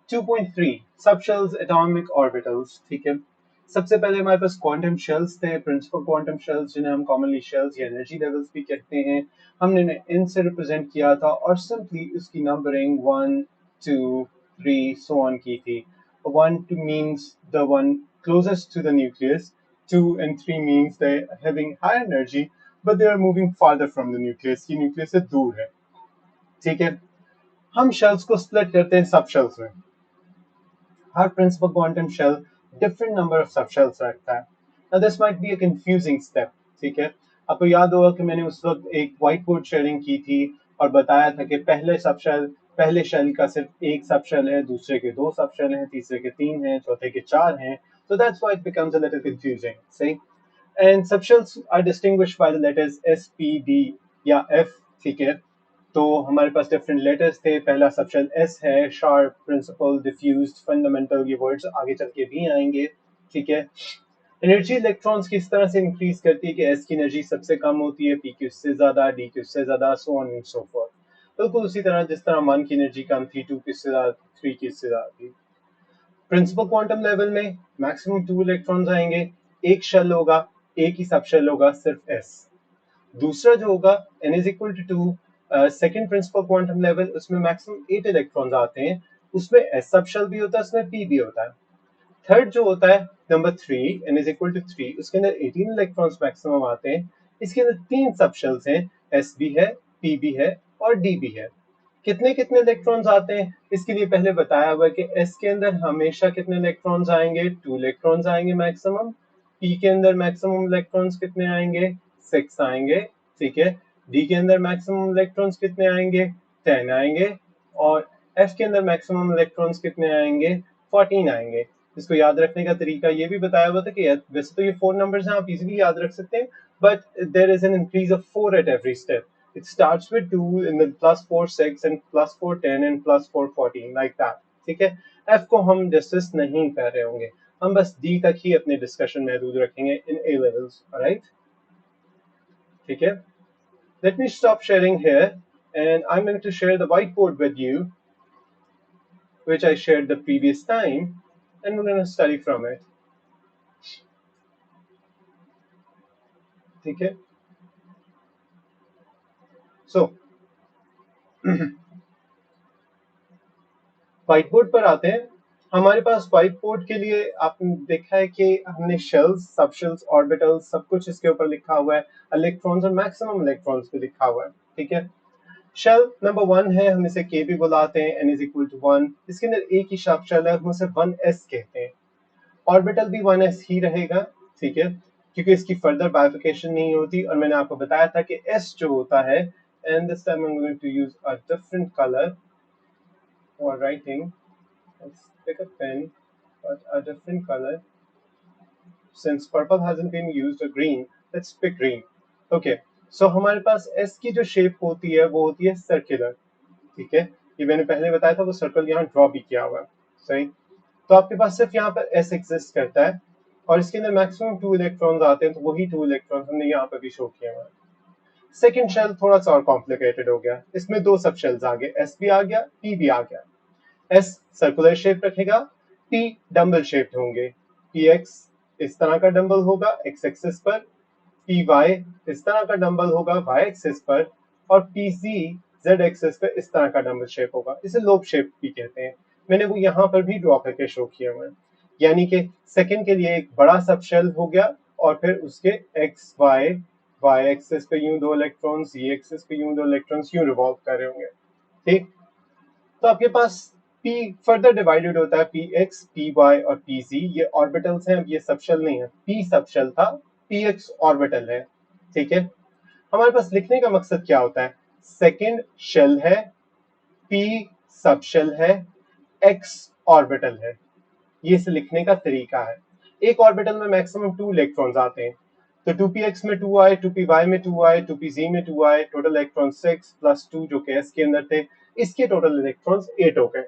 2.3 सब shells atomic orbitals. ठीक है, सबसे पहले हमारे पास क्वांटम शेल्स थे, प्रिंसिपल क्वांटम शेल्स जिन्हें हम कॉमनली शेल्स या एनर्जी लेवल्स भी कहते हैं। हमने इन्हें इनसे रिप्रेजेंट किया था और सिंपली उसकी नंबरिंग 1 2 3 सो ऑन की थी। 1 means the one closest to the nucleus, 2 and 3 means they're having high energy but they are moving farther from the nucleus, ये न्यूक्लियस से दूर है। ठीक है, हम शेल्स को स्प्लिट करते हैं सब शेल्स में। हर principal quantum shell different number of sub shells रखता है। Now this might be a confusing step. ठीक है, आपको याद होगा कि मैंने उस वक्त एक व्हाइट बोर्ड शेयरिंग की थी और बताया था कि पहले शेल का सिर्फ एक सब शेल है, दूसरे के दो सब शेल हैं, तीसरे के तीन हैं, चौथे के चार हैं। So that's why it becomes a little confusing. See? And subshells are distinguished by the letters S, P, D या F। ठीक है, तो हमारे पास डिफरेंट लेटर्स थे। पहला सबशेल एस है, शार्प, प्रिंसिपल, डिफ्यूज्ड, फंडामेंटल, ये वर्ड्स आगे चल के भी आएंगे। ठीक है, एनर्जी इलेक्ट्रॉन्स किस तरह से इंक्रीज करती है कि एस की एनर्जी सबसे कम होती है, पी की उससे ज्यादा, डी की उससे ज्यादा, so on and so fourth. बिल्कुल उसी तरह जिस तरह 1 की एनर्जी कम थी, 2 की उससे ज्यादा, 3 की उससे ज्यादा थी। प्रिंसिपल क्वांटम लेवल में मैक्सिमम 2 इलेक्ट्रॉन्स आएंगे, एक शेल होगा, एक ही सब शेल होगा, सिर्फ एस। दूसरा जो होगा n is equal to 2, second principal quantum level, उसमें मैक्सिमम 8 इलेक्ट्रॉन्स आते हैं, उसमें s सब शेल भी होता है, उसमें p भी होता है। थर्ड जो होता है number 3, n is equal to 3, उसके अंदर 18 इलेक्ट्रॉन्स मैक्सिमम आते हैं। इसके अंदर तीन सब शेल्स हैं, s भी है, p भी है और d भी है। कितने कितने इलेक्ट्रॉन्स आते हैं इसके लिए पहले बताया हुआ है कि s के अंदर हमेशा कितने इलेक्ट्रॉन्स आएंगे, 2 इलेक्ट्रॉन्स आएंगे मैक्सिमम। p के अंदर मैक्सिमम इलेक्ट्रॉन्स कितने आएंगे, 6 आएंगे। ठीक है, d के अंदर मैक्सिमम इलेक्ट्रॉन्स कितने आएंगे, 10 आएंगे। और f के अंदर मैक्सिमम इलेक्ट्रॉन्स कितने आएंगे, 14 आएंगे। इसको याद रखने का तरीका ये भी बताया हुआ था कि वैसे तो ये 4 नंबर्स हैं, आप इजीली याद रख सकते हैं, but there is an increase of 4 at every step. It starts with 2 and then plus 4 6 and plus 4 10 and plus 4 14 like that। ठीक है, F को हम डिस्कस नहीं कर रहे होंगे, हम बस D तक ही अपने डिस्कशन महदूद रखेंगे in A levels, alright? ठीक है, let me stop sharing here and I'm going to share the whiteboard with you which I shared the previous time and we're going to study from it। ठीक है, so white board पर आते हैं। हमारे पास white board के लिए आपने देखा है कि हमने शेल्स, सब शेल्स, ऑर्बिटल्स सब कुछ इसके ऊपर लिखा हुआ है, इलेक्ट्रॉन्स और मैक्सिमम इलेक्ट्रॉन्स भी लिखा हुआ है। ठीक है, शेल नंबर 1 है, हम इसे के भी बुलाते हैं, n इज इक्वल टू 1। इसके अंदर एक ही सब शेल है, हम उसे 1s कहते हैं। ऑर्बिटल भी 1s ही रहेगा। ठीक है, क्योंकि इसकी फर्दर बाइफिकेशन नहीं होती और मैंने आपको बताया था कि s जो होता है, and this time I'm going to use a different color for writing। Let's pick a pen, but a different color. Since purple hasn't been used, or green, let's pick green. Okay, so हमारे पास S की जो shape होती है वो होती है circular. ठीक है, ये मैंने पहले बताया था, वो सर्कल यहाँ ड्रॉ भी किया हुआ है। सही, तो आपके पास सिर्फ यहाँ पर S एग्जिस्ट करता है और इसके अंदर मैक्सिमम 2 इलेक्ट्रॉन्स आते हैं, तो वही 2 इलेक्ट्रॉन्स हमने यहाँ पर भी शो किया हुआ है। सेकेंड शेल थोड़ा सा और कॉम्प्लिकेटेड हो गया, इसमें दो सब शेल्स आ गए, S भी आ गया, P भी आ गया। S सर्कुलर शेप रखेगा, P डम्बल शेप्ड होंगे। Px इस तरह का डम्बल होगा x एक्सिस पर, Py इस तरह का डम्बल होगा y एक्सिस पर और Pz z एक्सिस पर इस तरह का डम्बल शेप होगा। इसे लोब शेप भी कहते हैं। मैंने वो यहाँ पर भी ड्रॉ करके शो किया हुआ है। यानी कि सेकंड के लिए एक बड़ा सब शेल हो गया और फिर उसके x y एक्सिस पे यूं दो इलेक्ट्रॉन्स, z एक्सिस पे यूं दो इलेक्ट्रॉन्स यूं रिवॉल्व कर रहे होंगे। ठीक, तो आपके पास P फर्दर डिवाइडेड होता है Px, Py और Pz, ये ऑर्बिटल्स हैं, अब ये सबशेल नहीं है। P सबशेल था, Px ऑर्बिटल है। ठीक है, हमारे पास लिखने का मकसद क्या होता है, सेकंड शेल है, P सबशेल है, X ऑर्बिटल है, ये इसे लिखने का तरीका है। एक ऑर्बिटल में मैक्सिमम 2 इलेक्ट्रॉन्स आते हैं, तो 2px में 2 आए, 2py में 2 आए, 2pz में 2 आए, टोटल इलेक्ट्रॉन 6 प्लस 2 जो कि s के अंदर थे, इसके टोटल इलेक्ट्रॉन्स 8 हो गए।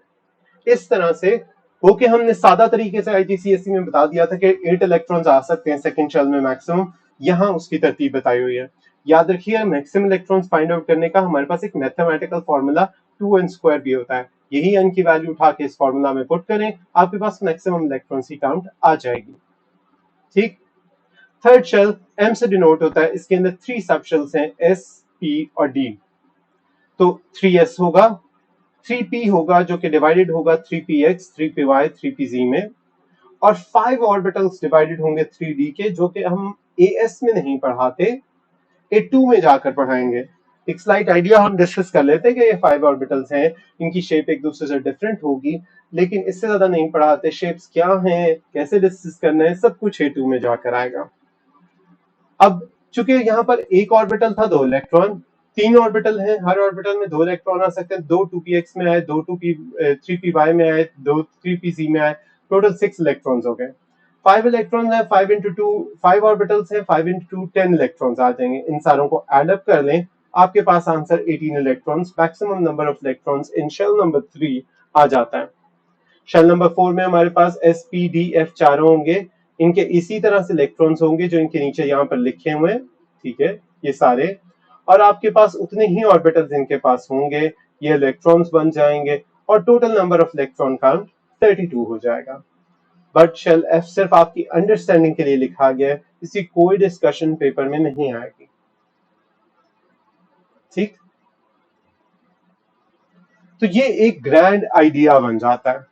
इस तरह से वो कि हमने सादा तरीके से आईजीसीएसई में बता दिया था कि 8 इलेक्ट्रॉन्स आ सकते हैं सेकंड शेल में मैक्सिमम, यहां उसकी तरतीब बताई हुई है। याद रखिए मैक्सिमम इलेक्ट्रॉन्स फाइंड आउट करने का हमारे पास एक मैथमेटिकल फॉर्मूला 2n² भी होता है। यही n की वैल्यू उठा के इस फॉर्मूला में पुट करें, आपके पास मैक्सिमम इलेक्ट्रॉन्स की काउंट आ जाएगी। ठीक। थर्ड शेल m से डिनोट होता है, इसके अंदर 3 सब शेल्स हैं, s, p और d। तो 3s होगा, 3p होगा जो कि डिवाइडेड होगा 3px, 3py, 3pz में, और 5 ऑर्बिटल्स डिवाइडेड होंगे 3d के, जो कि हम as में नहीं पढ़ाते, A2 में जाकर पढ़ाएंगे। एक स्लाइट आइडिया हम डिस्कस कर लेते हैं कि ये 5 ऑर्बिटल्स हैं, इनकी शेप एक दूसरे से डिफरेंट होगी, लेकिन इससे ज्यादा नहीं पढ़ाते। शेप्स क्या हैं, कैसे डिस्कस करना है, सब कुछ A2 में जाकर आएगा। अब चूंकि यहाँ पर एक ऑर्बिटल था, 2 इलेक्ट्रॉन, 3 ऑर्बिटल हैं, हर ऑर्बिटल में 2 इलेक्ट्रॉन आ सकते हैं, 2 2px में आए, 2 3py में आए, 2 3pz में आए, टोटल 6 इलेक्ट्रॉन्स हो गए। 5 इलेक्ट्रॉन्स हैं, 5 into 2, 5 ऑर्बिटल्स हैं, 5 into 2 10 इलेक्ट्रॉन्स आ जाएंगे। इन सारों को एड अप कर लें, आपके पास answer 18 electrons, maximum number of electrons in shell number 3 आ जाता है। शेल नंबर 4 में हमारे पास s p d f चारों होंगे, इनके इसी तरह से इलेक्ट्रॉन्स होंगे जो इनके नीचे यहाँ पर लिखे हुए हैं, ठीक है, ये सारे, और आपके पास उतने ही ऑर्बिटल्स इनके पास होंगे, ये इलेक्ट्रॉन्स बन जाएंगे, और total number of electron count 32 हो जाएगा। बट शेल f सिर्फ आपकी अंडरस्टैंडिंग के लिए लिखा गया है, इसकी कोई डिस्कशन पेपर में नहीं आएगी। ठीक। तो ये एक ग्रैंड आइडिया बन जाता है।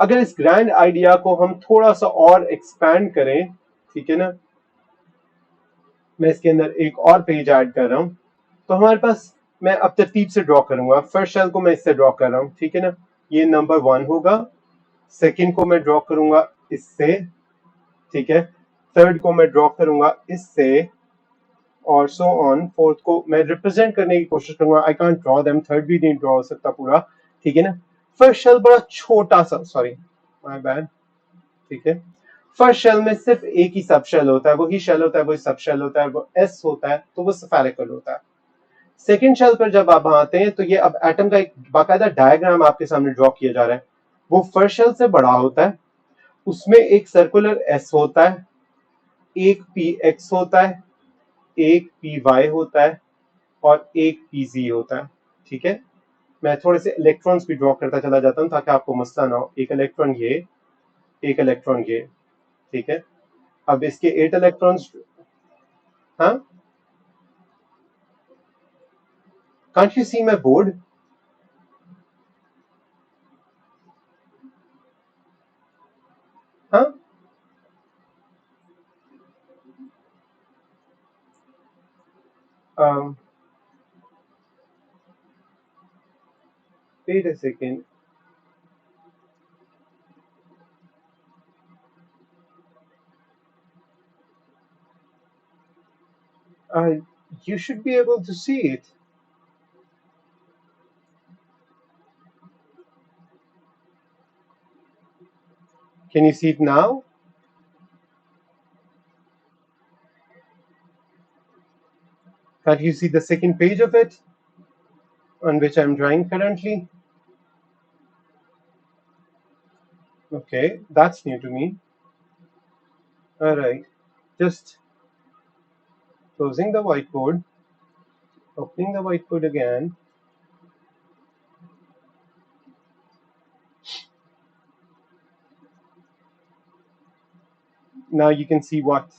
अगर इस ग्रैंड आइडिया को हम थोड़ा सा और एक्सपैंड करें, ठीक है ना, मैं इसके अंदर एक और पेज ऐड कर रहा हूं, तो हमारे पास, मैं अब तरतीब से ड्रॉ करूंगा। फर्स्ट शेल को मैं इससे ड्रॉ कर रहा हूं, ठीक है ना, ये नंबर 1 होगा, सेकंड को मैं ड्रॉ करूंगा इससे, ठीक है, थर्ड को मैं ड्रॉ करूंगा इससे, और सो ऑन, फोर्थ को मैं रिप्रेजेंट करने की कोशिश करूंगा। I can't draw them, third भी नहीं ड्रॉ हो सकता पूरा, ठीक है ना। फर्स्ट शेल बड़ा छोटा सा, सॉरी माय बैड, ठीक है, फर्स्ट शेल में सिर्फ एक ही सब शेल होता है, वही शेल होता है, वही सब शेल होता है, वो एस होता है, तो वो स्फेरिकल होता है। सेकेंड शेल पर जब आप आते हैं तो ये अब एटम का एक बाकायदा डायग्राम आपके सामने ड्रॉ किया जा रहा है। वो फर्स्ट शेल से बड़ा होता है, उसमें एक सर्कुलर एस होता है, एक पी एक्स होता है, एक पी वाई होता है, और एक पी जी होता है। ठीक है, मैं थोड़े से इलेक्ट्रॉन्स भी ड्रॉ करता चला जाता हूं ताकि आपको मसला ना हो। एक इलेक्ट्रॉन ये, एक इलेक्ट्रॉन ये, ठीक है। अब इसके 8 इलेक्ट्रॉन्स, हाँ, can't you see my board? हाँ, um, wait a second. You should be able to see it. Can you see it now? Can't you see the second page of it on which I'm drawing currently? Okay, that's new to me. Alright, just closing the whiteboard, opening the whiteboard again. Now you can see what?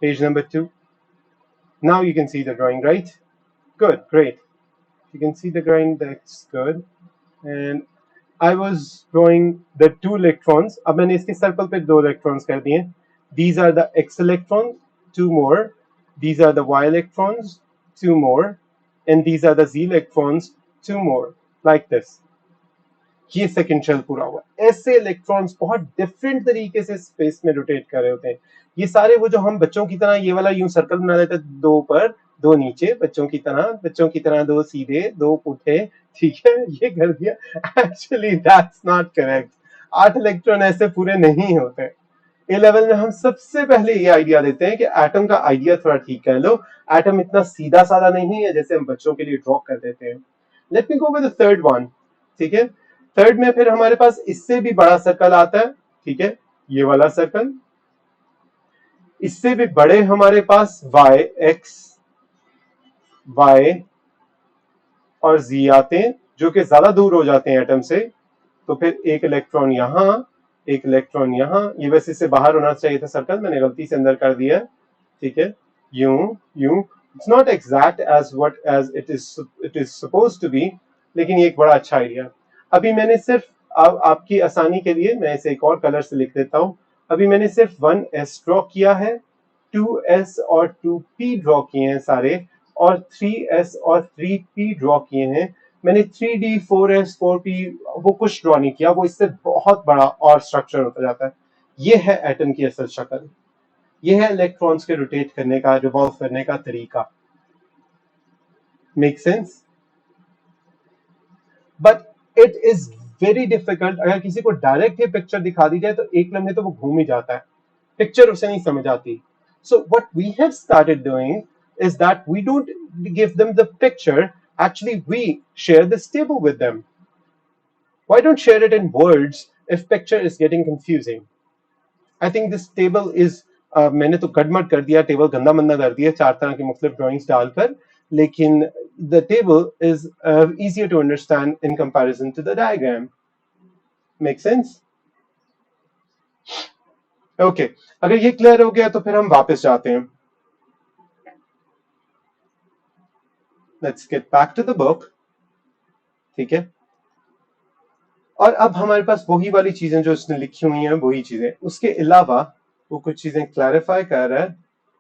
Page number 2. Now you can see the drawing, right? Good, great. You can see the drawing, that's good. And I was drawing the 2 electrons. अब मैंने इसके circle पे 2 electrons कर दिए। These are the x electrons, 2 more. These are the y electrons, 2 more. And these are the z electrons, 2 more. Like this. ये second shell पूरा हुआ। ऐसे इलेक्ट्रॉन्स बहुत डिफरेंट तरीके से स्पेस में रोटेट कर रहे होते हैं। ये सारे वो जो हम बच्चों की तरह ये वाला यूं सर्कल बना देते, 2 ऊपर 2 नीचे, बच्चों की तरह 2 सीधे 2 पुठे, ठीक है, ये कर दिया। Actually that's not correct. 8 electron ऐसे पूरे नहीं होते। ए लेवल में हम सबसे पहले ये आइडिया देते हैं कि एटम का आइडिया थोड़ा ठीक कर लो। एटम इतना सीधा साधा नहीं है जैसे हम बच्चों के लिए ड्रॉ कर देते हैं। Let me go with the third one, ठीक है। थर्ड में फिर हमारे पास इससे भी बड़ा सर्कल आता है, ठीक है, ये वाला सर्कल। इससे भी बड़े हमारे पास y, x, y और z आते हैं, जो कि ज्यादा दूर हो जाते हैं एटम से, तो फिर एक इलेक्ट्रॉन यहाँ, एक इलेक्ट्रॉन यहाँ, ये वैसे इससे बाहर होना चाहिए था सर्कल, मैंने गलती से अंदर कर दिया, ठीक है, यूं यूं, it's not exact as what as it is suppose to be, लेकिन ये एक बड़ा अच्छा आइडिया। अभी मैंने सिर्फ आपकी आसानी के लिए मैं इसे एक और कलर से लिख देता हूं। अभी मैंने सिर्फ 1s ड्रॉ किया है, 2s और 2p ड्रॉ किए हैं सारे, और 3s और 3p ड्रॉ किए हैं। मैंने 3d 4s 4p वो कुछ ड्रॉ नहीं किया, वो इससे बहुत बड़ा और स्ट्रक्चर होता जाता है। ये है एटम की असल शक्ल, ये है इलेक्ट्रॉन्स के रोटेट करने का, रिवॉल्व करने का तरीका। Make sense? But it is very difficult. अगर किसी को डायरेक्ट ये पिक्चर दिखा दी जाए तो एक लम्हे तो वो घूम ही जाता है, पिक्चर उसे नहीं समझ आती। So what we have started doing is that we don't give them the picture, actually we share this table with them. Why don't share it in words if picture is getting confusing? I think this table is मैंने तो गड़मड़ कर दिया, table गंदा मंदा कर दिया 4 तरह की मुख्तलिफ ड्राइंग्स डालकर, लेकिन the table is easier to understand in comparison to the diagram. Make sense? Okay, अगर ये क्लियर हो गया तो फिर हम वापस जाते हैं। Let's get back to the book. ठीक है, और अब हमारे पास वही वाली चीजें जो इसने लिखी हुई हैं, वही चीजें, उसके अलावा वो कुछ चीजें क्लैरिफाई कर रहा है।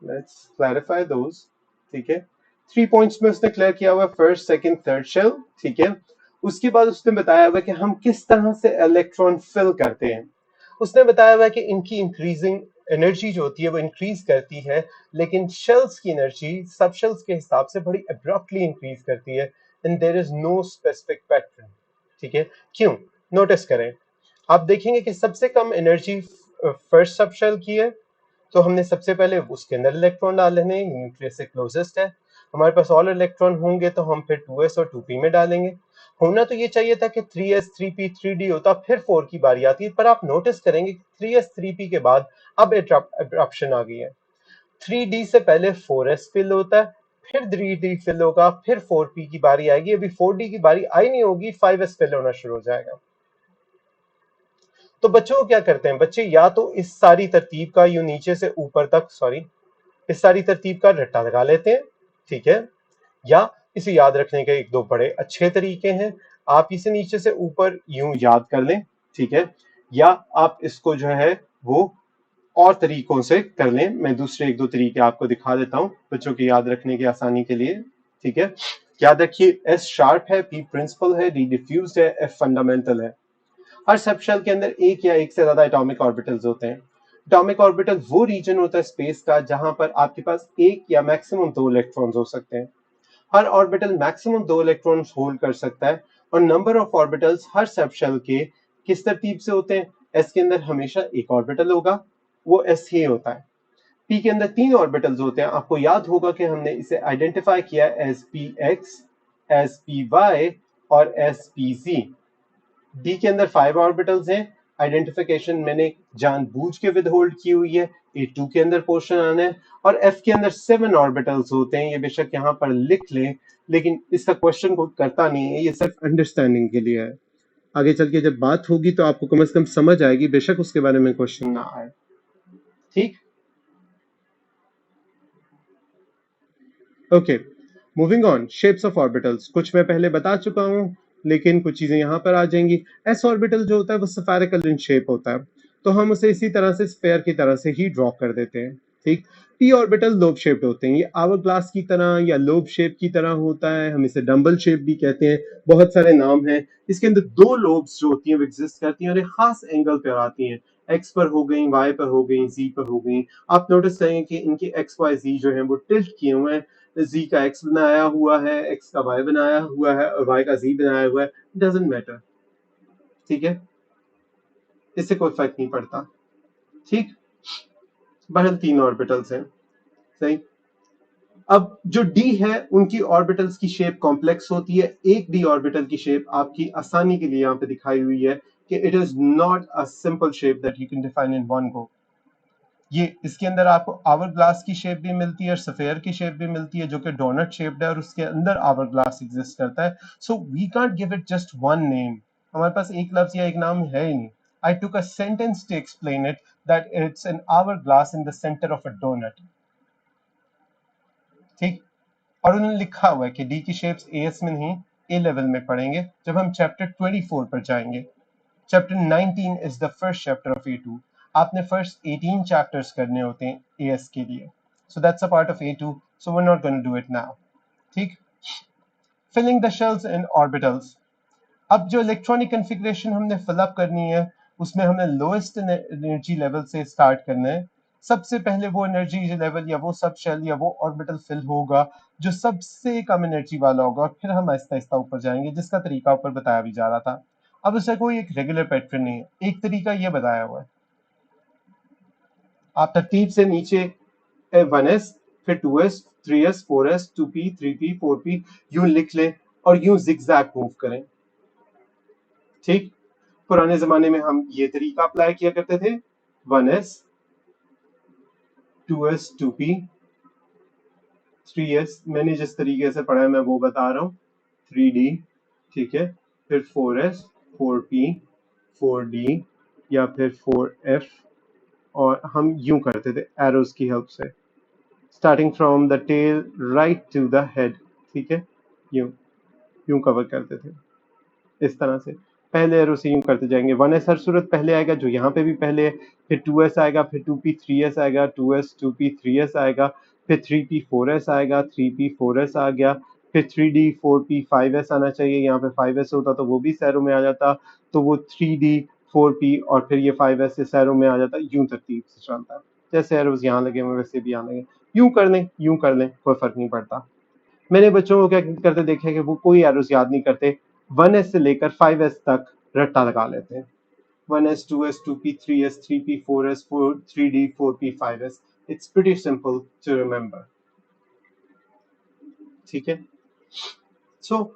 लेट्स क्लैरिफाई दोस। ठीक है, 3 पॉइंट्स में उसने क्लियर किया हुआ है, फर्स्ट सेकंड थर्ड शेल। ठीक है, उसके बाद उसने बताया हुआ है कि हम किस तरह से इलेक्ट्रॉन फिल करते हैं। उसने बताया हुआ है कि इनकी इंक्रीजिंग एनर्जी जो होती है वो इंक्रीज करती है, लेकिन शेल्स की एनर्जी सब शेल्स के हिसाब से बड़ी अब्रप्टली इंक्रीज करती है, and there is no specific pattern. ठीक है, क्यों? नोटिस करें, आप देखेंगे कि सबसे कम एनर्जी फर्स्ट सब शेल की है, तो हमने सबसे पहले उसके अंदर इलेक्ट्रॉन डाल लेने, न्यूक्लियस से क्लोजेस्ट है। हमारे पास और इलेक्ट्रॉन होंगे तो हम फिर 2s और 2p में डालेंगे। होना तो ये चाहिए था कि 3s 3p 3d होता, फिर 4 की बारी आती, पर आप नोटिस करेंगे 3s 3p के बाद अब एब्रप्शन आ गई है। 3d से पहले 4s फिल होता है, फिर 3d फिल होगा, फिर 4p की बारी आएगी। अभी 4d की बारी आई नहीं होगी, 5s फिल होना शुरू हो जाएगा। तो बच्चों क्या करते हैं बच्चे, या तो इस सारी तरतीब का यूं नीचे से ऊपर तक, सॉरी, इस सारी तरतीब का रट्टा लगा लेते हैं। ठीक है, या इसे याद रखने के एक दो बड़े अच्छे तरीके हैं। आप इसे नीचे से ऊपर यूं याद कर लें, ठीक है, या आप इसको जो है वो और तरीकों से कर लें। मैं दूसरे एक दो तरीके आपको दिखा देता हूं बच्चों के याद रखने की आसानी के लिए। ठीक है, याद रखिए, एस शार्प है, पी प्रिंसिपल है, डी डिफ्यूज्ड है, एफ फंडामेंटल है। हर सब शेल के अंदर एक या एक से ज्यादा एटॉमिक ऑर्बिटल्स होते हैं। एटॉमिक ऑर्बिटल वो रीजन होता है स्पेस का जहां पर आपके पास एक या मैक्सिमम 2 इलेक्ट्रॉन्स हो सकते हैं। हर ऑर्बिटल मैक्सिमम 2 इलेक्ट्रॉन्स होल्ड कर सकता है, और नंबर ऑफ ऑर्बिटल्स हर सब शेल के किस तरतीब से होते हैं? एस के अंदर हमेशा एक ऑर्बिटल होगा, वो एस ही होता है। पी के अंदर 3 ऑर्बिटल्स होते हैं, आपको याद होगा कि हमने इसे आइडेंटिफाई किया as p x, as p y और एस पी जी। डी के अंदर 5 ऑर्बिटल्स हैं, आइडेंटिफिकेशन मैंने जानबूझ के विदहोल्ड की हुई है, A2 के अंदर पोर्शन आना है। और F के अंदर 7 ऑर्बिटल्स होते हैं, ये बेशक यहां पर लिख लें, लेकिन इसका क्वेश्चन को करता नहीं है, ये सिर्फ अंडरस्टैंडिंग के लिए है। आगे चल के जब बात होगी तो आपको कम से कम समझ आएगी, बेशक उसके बारे में क्वेश्चन ना आए। ठीक, okay, moving on. Shapes of orbitals कुछ मैं पहले बता चुका हूं, लेकिन कुछ चीजें यहां पर आ जाएंगी। एस ऑर्बिटल जो होता है वो स्फेरिकल इन शेप होता है, तो हम उसे इसी तरह से स्फेयर की तरह से ही ड्रॉ कर देते हैं। ठीक, पी ऑर्बिटल लोब शेप्ड होते हैं, ये आवर ग्लास की तरह या लोब शेप की तरह होता है, हम इसे डम्बल शेप भी कहते हैं, बहुत सारे नाम हैं। इसके अंदर 2 लोब्स जो होती हैं वो एग्जिस्ट करती हैं और एक खास एंगल पर आती हैं, एक्स पर हो गई, वाई पर हो गई, जी पर हो गई। आप नोटिस करेंगे कि इनकी एक्स वाई जी जो है वो टिल्ट किए हुए हैं, जी का एक्स बनाया हुआ है, एक्स का वाई बनाया हुआ है, और वाई का जी बनाया हुआ है, डजंट मैटर। ठीक है, इससे कोई फर्क नहीं पड़ता। ठीक, बहरहाल 3 ऑर्बिटल्स हैं, सही। अब जो डी है उनकी ऑर्बिटल्स की शेप कॉम्प्लेक्स होती है। एक डी ऑर्बिटल की शेप आपकी आसानी के लिए यहाँ पे दिखाई हुई है कि it is not a simple shape that you can define in one go. ये इसके अंदर आपको आवर ग्लास की शेप भी मिलती है और सफेयर की शेप भी मिलती है जो कि डोनट शेप्ड है और उसके अंदर आवर ग्लास एग्जिस्ट करता है. So we can't give it just one name. हमारे पास एक लफ्ज या एक नाम है ही नहीं. I took a sentence to explain it that it's an hour glass in the centre of a doughnut. ठीक. और उन्होंने लिखा हुआ है कि डी की शेप्स एएस में नहीं ए लेवल में पढ़ेंगे जब हम चैप्टर 24 पर जाएंगे. Chapter 19 is the first chapter of A2. आपने फर्स्ट 18 चैप्टर्स करने होते हैं एएस के लिए. So that's a part of A2. So we are not going to do it now. ठीक. Filling the shells in orbitals. अब जो इलेक्ट्रॉनिक कॉन्फ़िगरेशन हमने फिल अप करनी है उसमें हमें लोएस्ट एनर्जी लेवल से स्टार्ट करना है. सबसे पहले वो एनर्जी लेवल या वो सब शेल या वो ऑर्बिटल फिल होगा जो सबसे कम एनर्जी वाला होगा और फिर हम आहिस्ता आहिस्ता ऊपर जाएंगे जिसका तरीका ऊपर बताया भी जा रहा था. अब उसका कोई एक रेगुलर पैटर्न नहीं है. एक तरीका ये बताया हुआ है. आप तरतीब से नीचे 1s फिर 2s 3s 4s 2p 3p 4p यूं लिख लें और यूं जिगजैग मूव करें. ठीक. पुराने जमाने में हम ये तरीका अप्लाई किया करते थे. 1s 2s 2p 3s. मैंने जिस तरीके से पढ़ा है मैं वो बता रहा हूँ. 3d. ठीक है. फिर 4s 4p 4d या फिर 4f और हम यूं करते थे एरोज की हेल्प से starting from the tail right to the head. ठीक है. यूं यूं कवर करते थे इस तरह से. पहले एरो से यूं करते जाएंगे. 1s हर सूरत पहले आएगा जो यहाँ पे भी पहले है. फिर 2s आएगा. फिर 2p 3s आएगा. 2s 2p 3s आएगा. फिर 3p 4s आएगा. 3p 4s आ गया. फिर 3d 4p 5s आना चाहिए. यहाँ पे 5s होता तो वो भी इस एरो में आ जाता तो वो 3d 4p और फिर ये 5s इस एरो में आ जाता. यूं तरतीब से चलता है. जैसे एरोज यहाँ लगे हुए वैसे भी यहाँ लगे. यूं कर लें कोई फर्क नहीं पड़ता. मैंने बच्चों को क्या करते देखे कि वो कोई एरोज याद नहीं करते. 1s से लेकर 5s तक रट्टा लगा लेते हैं. 1s 2s 2p 3s 3p 4s 4 3d 4p 5s. It's pretty simple to remember. ठीक है. So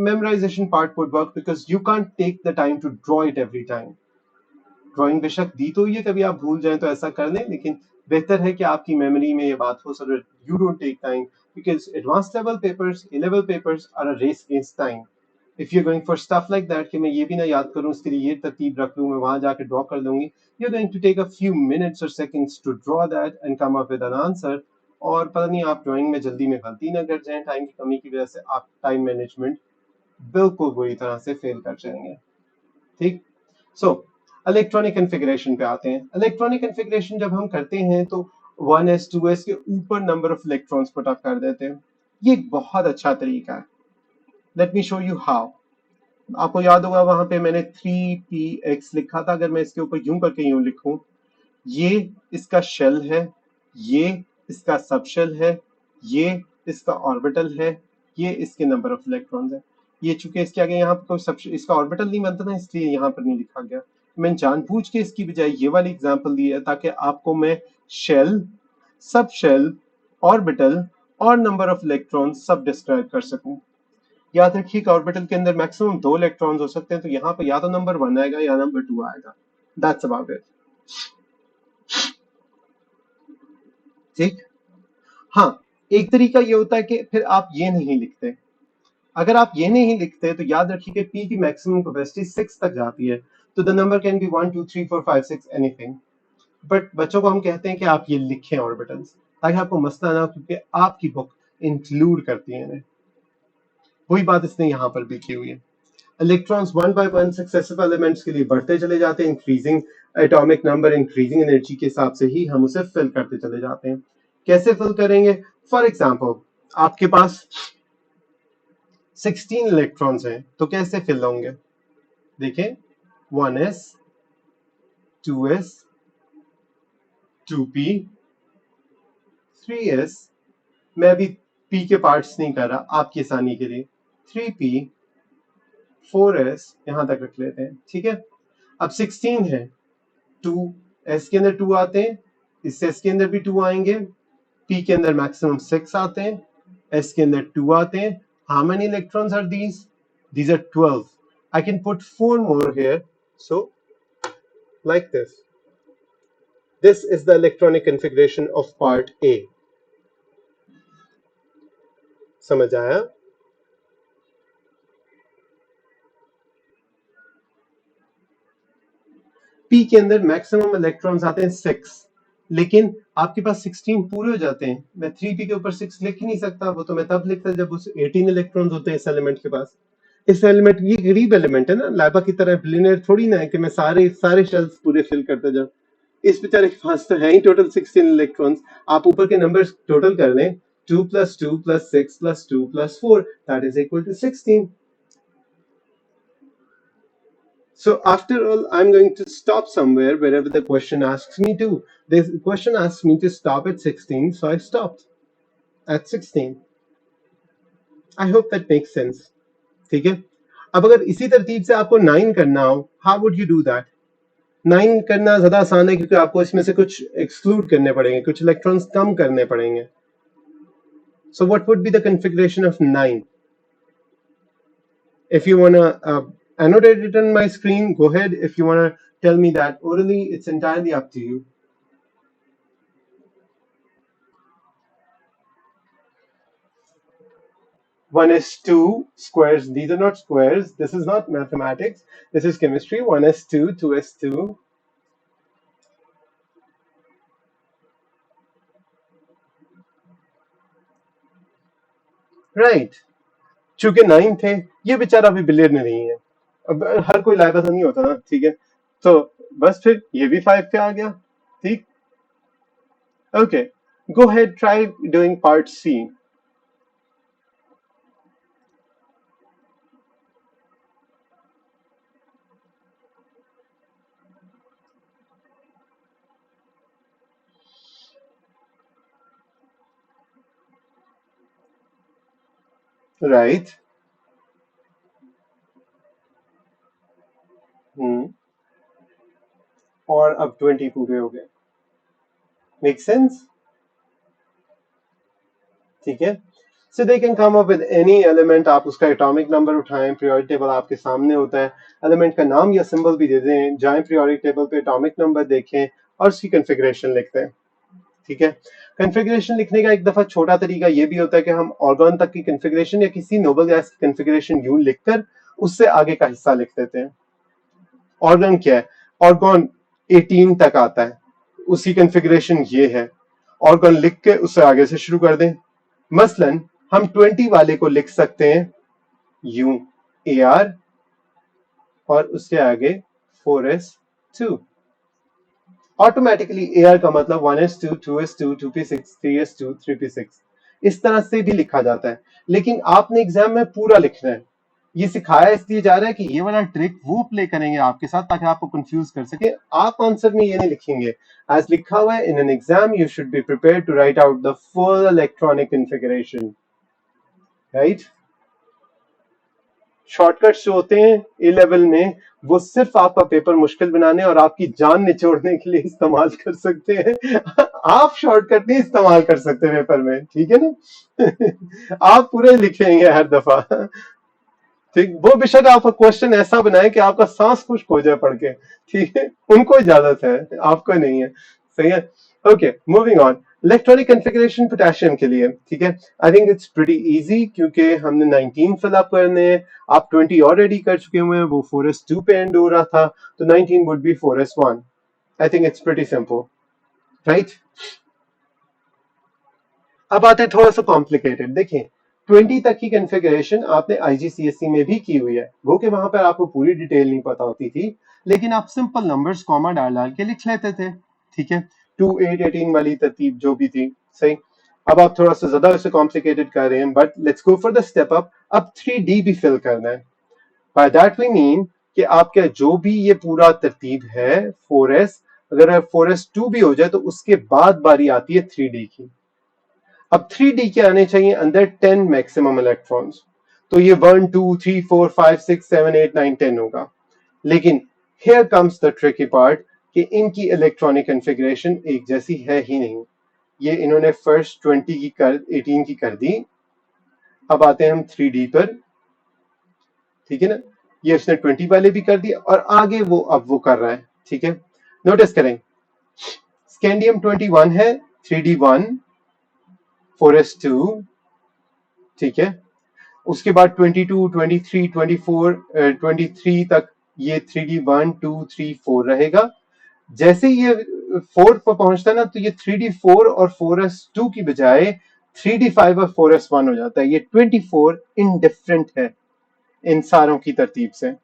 memorization part would work because you can't take the time to draw it every time. Drawing बेशक दी तो ये कभी आप भूल जाएं तो ऐसा कर लें लेकिन बेहतर है कि आपकी मेमोरी में ये बात हो so that you don't take time because advanced level papers A-level papers are a race against time. If you're going for stuff like that कि मैं ये भी ना याद करूं उसके लिए ये तरतीब रख लूं मैं वहां जाके ड्रॉ कर लूंगी. You're going to take a few minutes or seconds to draw that and come up with an answer. और पता नहीं आप ड्राइंग में जल्दी में गलती ना कर जाएं टाइम की कमी की वजह से आप टाइम मैनेजमेंट बिल्कुल बुरी तरह से फेल कर जाएंगे. ठीक. सो इलेक्ट्रॉनिक कॉन्फ़िगरेशन पे आते हैं. इलेक्ट्रॉनिक कॉन्फ़िगरेशन जब हम करते हैं तो 1s 2s के ऊपर number of electrons put up कर देते हैं. ये एक बहुत अच्छा तरीका है. Let me show you how. आपको याद होगा वहां पे मैंने 3px लिखा था. अगर मैं इसके ऊपर यूं करके यूं लिखूं ये इसका शेल है. ये इसका सब शेल है. ये इसका ऑर्बिटल है. ये इसके नंबर ऑफ इलेक्ट्रॉन्स है. ये चूंकि इसके आगे यहाँ पर कोई सब इसका ऑर्बिटल नहीं बनता ना इसलिए यहाँ पर नहीं लिखा गया. मैंने जानबूझ के इसकी बजाय ये वाली एग्जांपल दी है ताकि आपको मैं शेल सब शेल ऑर्बिटल और नंबर ऑफ इलेक्ट्रॉन सब डिस्क्राइब कर सकूं. याद रखिए कि ऑर्बिटल के अंदर मैक्सिमम 2 इलेक्ट्रॉन्स हो सकते हैं तो यहाँ पर या तो नंबर 1 आएगा या नंबर 2 आएगा. That's about it. ठीक. हाँ. एक तरीका ये होता है कि फिर आप ये नहीं लिखते. अगर आप ये नहीं लिखते तो याद रखिए कि पी की मैक्सिमम कैपेसिटी 6 तक जाती है तो the number can be 1 2 3 4 5 6 anything. But बच्चों को हम कहते हैं कि आप ये लिखें ऑर्बिटल्स ताकि आपको मसला ना हो क्योंकि आपकी बुक इंक्लूड करती है इन्हें. वही बात इसने यहाँ पर भी की हुई है. Electrons one by one successive elements के लिए बढ़ते चले जाते हैं. Increasing atomic number increasing energy के हिसाब से ही हम उसे फिल करते चले जाते हैं. कैसे फिल करेंगे? फॉर एग्जाम्पल आपके पास 16 इलेक्ट्रॉन्स हैं तो कैसे फिल होंगे? देखें 1s 2s 2p 3s. मैं अभी p के पार्ट्स नहीं कर रहा आपकी आसानी के लिए. 3p 4s यहां तक रख लेते हैं. ठीक है. अब 16 है. 2 s के अंदर 2 आते हैं. इस s के अंदर भी 2 आएंगे. p के अंदर मैक्सिमम 6 आते हैं. s के अंदर 2 आते हैं. How many electrons are these? These are 12. I can put 4 more here. So like this. This is the electronic configuration of part A. समझ आया? पी के अंदर मैक्सिमम इलेक्ट्रॉन्स आते हैं 6, लेकिन आपके पास 16 पूरे हो जाते हैं। मैं 3p के ऊपर 6 लिख ही नहीं सकता, वो तो मैं तब लिखता जब उस 18 इलेक्ट्रॉन्स होते हैं इस एलिमेंट के पास। इस एलिमेंट ये गरीब एलिमेंट है ना, लाइबा की तरह लिनियर थोड़ी ना है कि मैं सारे सारे शेल्स पूरे फिल करते जाऊं। इस बेचारे के पास तो है ही टोटल 16 इलेक्ट्रॉन्स। आप ऊपर के नंबर्स टोटल कर लें, 2 + 2 + 6 + 2 + 4 that is equal to 16। So after all, I'm going to stop somewhere wherever the question asks me to. The question asks me to stop at 16, so I stopped at 16. I hope that makes sense. ठीक है? अब अगर इसी तरतीब से आपको 9 करना हो, how would you do that? 9 करना ज्यादा आसान है क्योंकि आपको इसमें से कुछ एक्सक्लूड करने पड़ेंगे, कुछ इलेक्ट्रॉन्स कम करने पड़ेंगे. So what would be the configuration of 9? If you wanna annotate it on my screen, go ahead. If you wanna tell me that orally, it's entirely up to you. 1s2 squares. These are not squares. This is not mathematics. This is chemistry. 1s2, 2s2. Right. चूंकि 9 थे, ये बेचारा अभी billion में नहीं है. अब हर कोई लायक नहीं होता ना, ठीक है. तो बस फिर ये भी 5 पे आ गया. ठीक. Okay, go ahead, try doing part C. Right. और अब 20 पूरे हो गए. Make sense? ठीक है. So they can come up with any element. आप उसका एटॉमिक नंबर उठाएं, पीरियोडिक टेबल आपके सामने होता है, एलिमेंट का नाम या सिंबल भी दे दें, जाएं पीरियोडिक टेबल पे एटॉमिक नंबर देखें और उसकी कॉन्फ़िगरेशन लिखते हैं. ठीक है. कॉन्फ़िगरेशन लिखने का एक दफा छोटा तरीका ये भी होता है कि हम ऑर्गन तक की कॉन्फ़िगरेशन या किसी नोबल गैस की कॉन्फ़िगरेशन यूं लिखकर उससे आगे का हिस्सा लिख देते हैं. ऑर्गन क्या है? ऑर्गन 18 तक आता है, उसकी कॉन्फ़िगरेशन ये है. ऑर्गन लिख के उससे आगे से शुरू कर दें. मसलन हम 20 वाले को लिख सकते हैं यूं, AR और उसके आगे 4s2. ऑटोमेटिकली AR का मतलब 1s2, 2s2, 2p6, 3s2, 3p6 इस तरह से भी लिखा जाता है. लेकिन आपने एग्जाम में पूरा लिखना है. ये सिखाया इसलिए जा रहा है कि ये वाला ट्रिक वो प्ले करेंगे आपके साथ ताकि आपको कंफ्यूज कर सके. आप आंसर में ये नहीं लिखेंगे. एज लिखा हुआ है in an exam you should be prepared to write out the full electronic configuration. Right. Shortcuts जो होते हैं ए लेवल में, वो सिर्फ आपका पेपर मुश्किल बनाने और आपकी जान निचोड़ने के लिए इस्तेमाल कर सकते हैं. आप शॉर्टकट नहीं इस्तेमाल कर सकते पेपर में, ठीक है ना. आप पूरे लिखेंगे हर दफा. ठीक. वो बेशक आपका क्वेश्चन ऐसा बनाए कि आपका सांस खुश्क हो जाए पढ़ के. ठीक है, उनको इजाजत है, आपको नहीं है. सही है. Okay, moving on. Electronic configuration potassium के लिए, ठीक है. I think it's pretty easy क्योंकि हमने 19 फिल अप करने हैं. आप 20 ऑलरेडी कर चुके हुए हैं, वो 4s2 पे एंड हो रहा था, तो 19 would be 4s1. I think it's pretty simple. Right. अब आते हैं थोड़ा सा कॉम्प्लिकेटेड. देखिए, 20 तक की कॉन्फ़िगरेशन आपने आईजीसीएसई में भी की हुई है, वो कि वहां पर आपको पूरी डिटेल नहीं पता होती थी, लेकिन आप सिंपल नंबर्स कॉमा डाल डाल के लिख लेते थे. ठीक है. 2 8 18 वाली तरतीब जो भी थी. सही. अब आप थोड़ा सा ज्यादा इसे कॉम्प्लिकेटेड कर रहे हैं, but let's go for the step up. अब 3D भी फिल करना है. बाय दैट वी मीन कि आपका जो भी ये पूरा तरतीब है 4s, अगर 4s2 भी हो जाए तो उसके बाद बारी आती है 3D की. अब 3D के आने चाहिए अंदर 10 मैक्सिमम इलेक्ट्रॉन्स. तो ये 1 2 3 4 5 6 7 8 9 10 होगा. लेकिन here comes the tricky part कि इनकी इलेक्ट्रॉनिक कॉन्फ़िगरेशन एक जैसी है ही नहीं. ये इन्होंने फर्स्ट 20 की कर 18 की कर दी. अब आते हैं हम 3D पर. ठीक है ना. ये उसने 20 वाले भी कर दिया और आगे वो अब वो कर रहा है. ठीक है. नोटिस करें, स्कैंडियम 21 है 3D1 4s2, ठीक है। उसके बाद 22 23 24 23 तक ये 3D1 2 3 4 रहेगा। जैसे ये 4 पर पहुंचता है ना, तो ये 3D4 और 4s2 की बजाय 3D5 और 4s1 हो जाता है। ये 24 इनडिफरेंट है इन सारों की तरतीब से।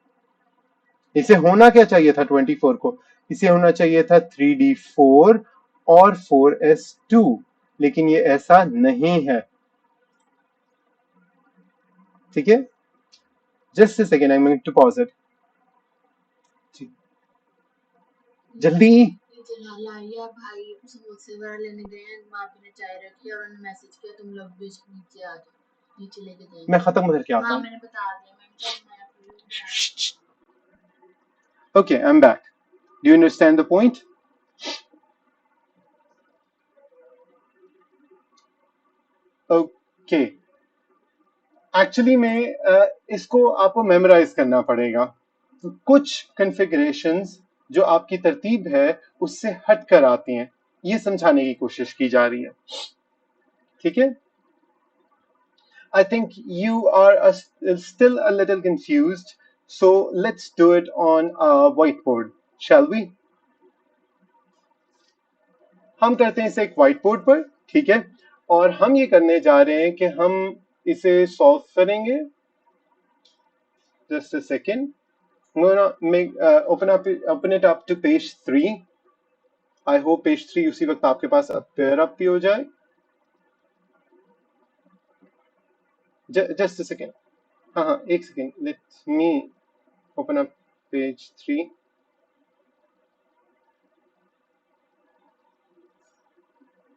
इसे होना क्या चाहिए था 24 को? इसे होना चाहिए था 3D4 और 4s2, लेकिन ये ऐसा नहीं है, ठीक है। Just a second, I am going to pause it. जल्दी। लालिया भाई समोसे वगैरह लेने गए हैं, भाभी ने चाय रखी है और उन्होंने मैसेज किया तुम लोग भी नीचे आ जाओ, नीचे लेके जाएंगे। मैं खत्म करके आता हाँ हूँ। मैंने बता दिया, मैंने कहा Okay, I'm back. Do you understand the point? Okay. Actually में इसको आपको मेमोराइज करना पड़ेगा। तो कुछ कॉन्फ़िगरेशंस जो आपकी तरतीब है उससे हट कर आती हैं, ये समझाने की कोशिश की जा रही है, ठीक है। I think you are still a little confused, so let's do it on white board, shall we. हम करते हैं इसे एक व्हाइट बोर्ड पर, ठीक है। और हम ये करने जा रहे हैं कि हम इसे सॉल्व करेंगे। Just a second, I'm gonna make open it up to page 3. I hope page 3 उसी वक्त आपके पास appear up भी हो जाए। Just a second. हाँ हाँ एक second. Let me open up page 3.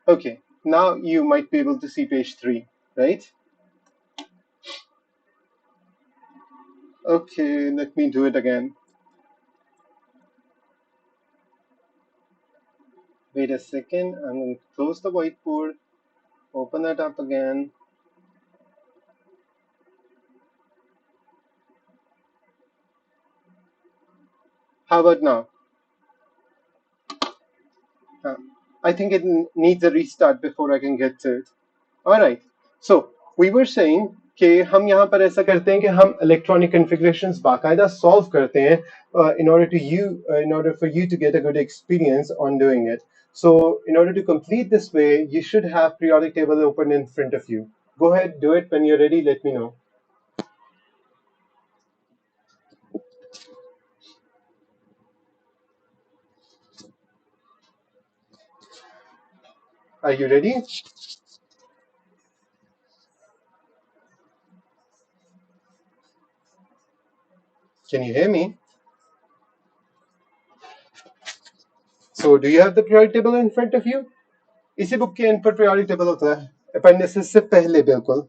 Okay. Now you might be able to see page 3, right? Okay. Let me do it again. Wait a second. I'm going to close the whiteboard. Open that up again. How about now? I think it needs a restart before I can get to it. All right. So we were saying कि हम यहाँ पर ऐसा करते हैं कि हम electronic configurations बाकायदा सॉल्व करते हैं in order for you to get a good experience on doing it. So in order to complete this way, you should have periodic table open in front of you. Go ahead, do it when you're ready. Let me know. Are you ready? Can you hear me? So do you have the periodic table in front of you? इसी book के and पर periodic table होता है, appendices से पहले बिल्कुल।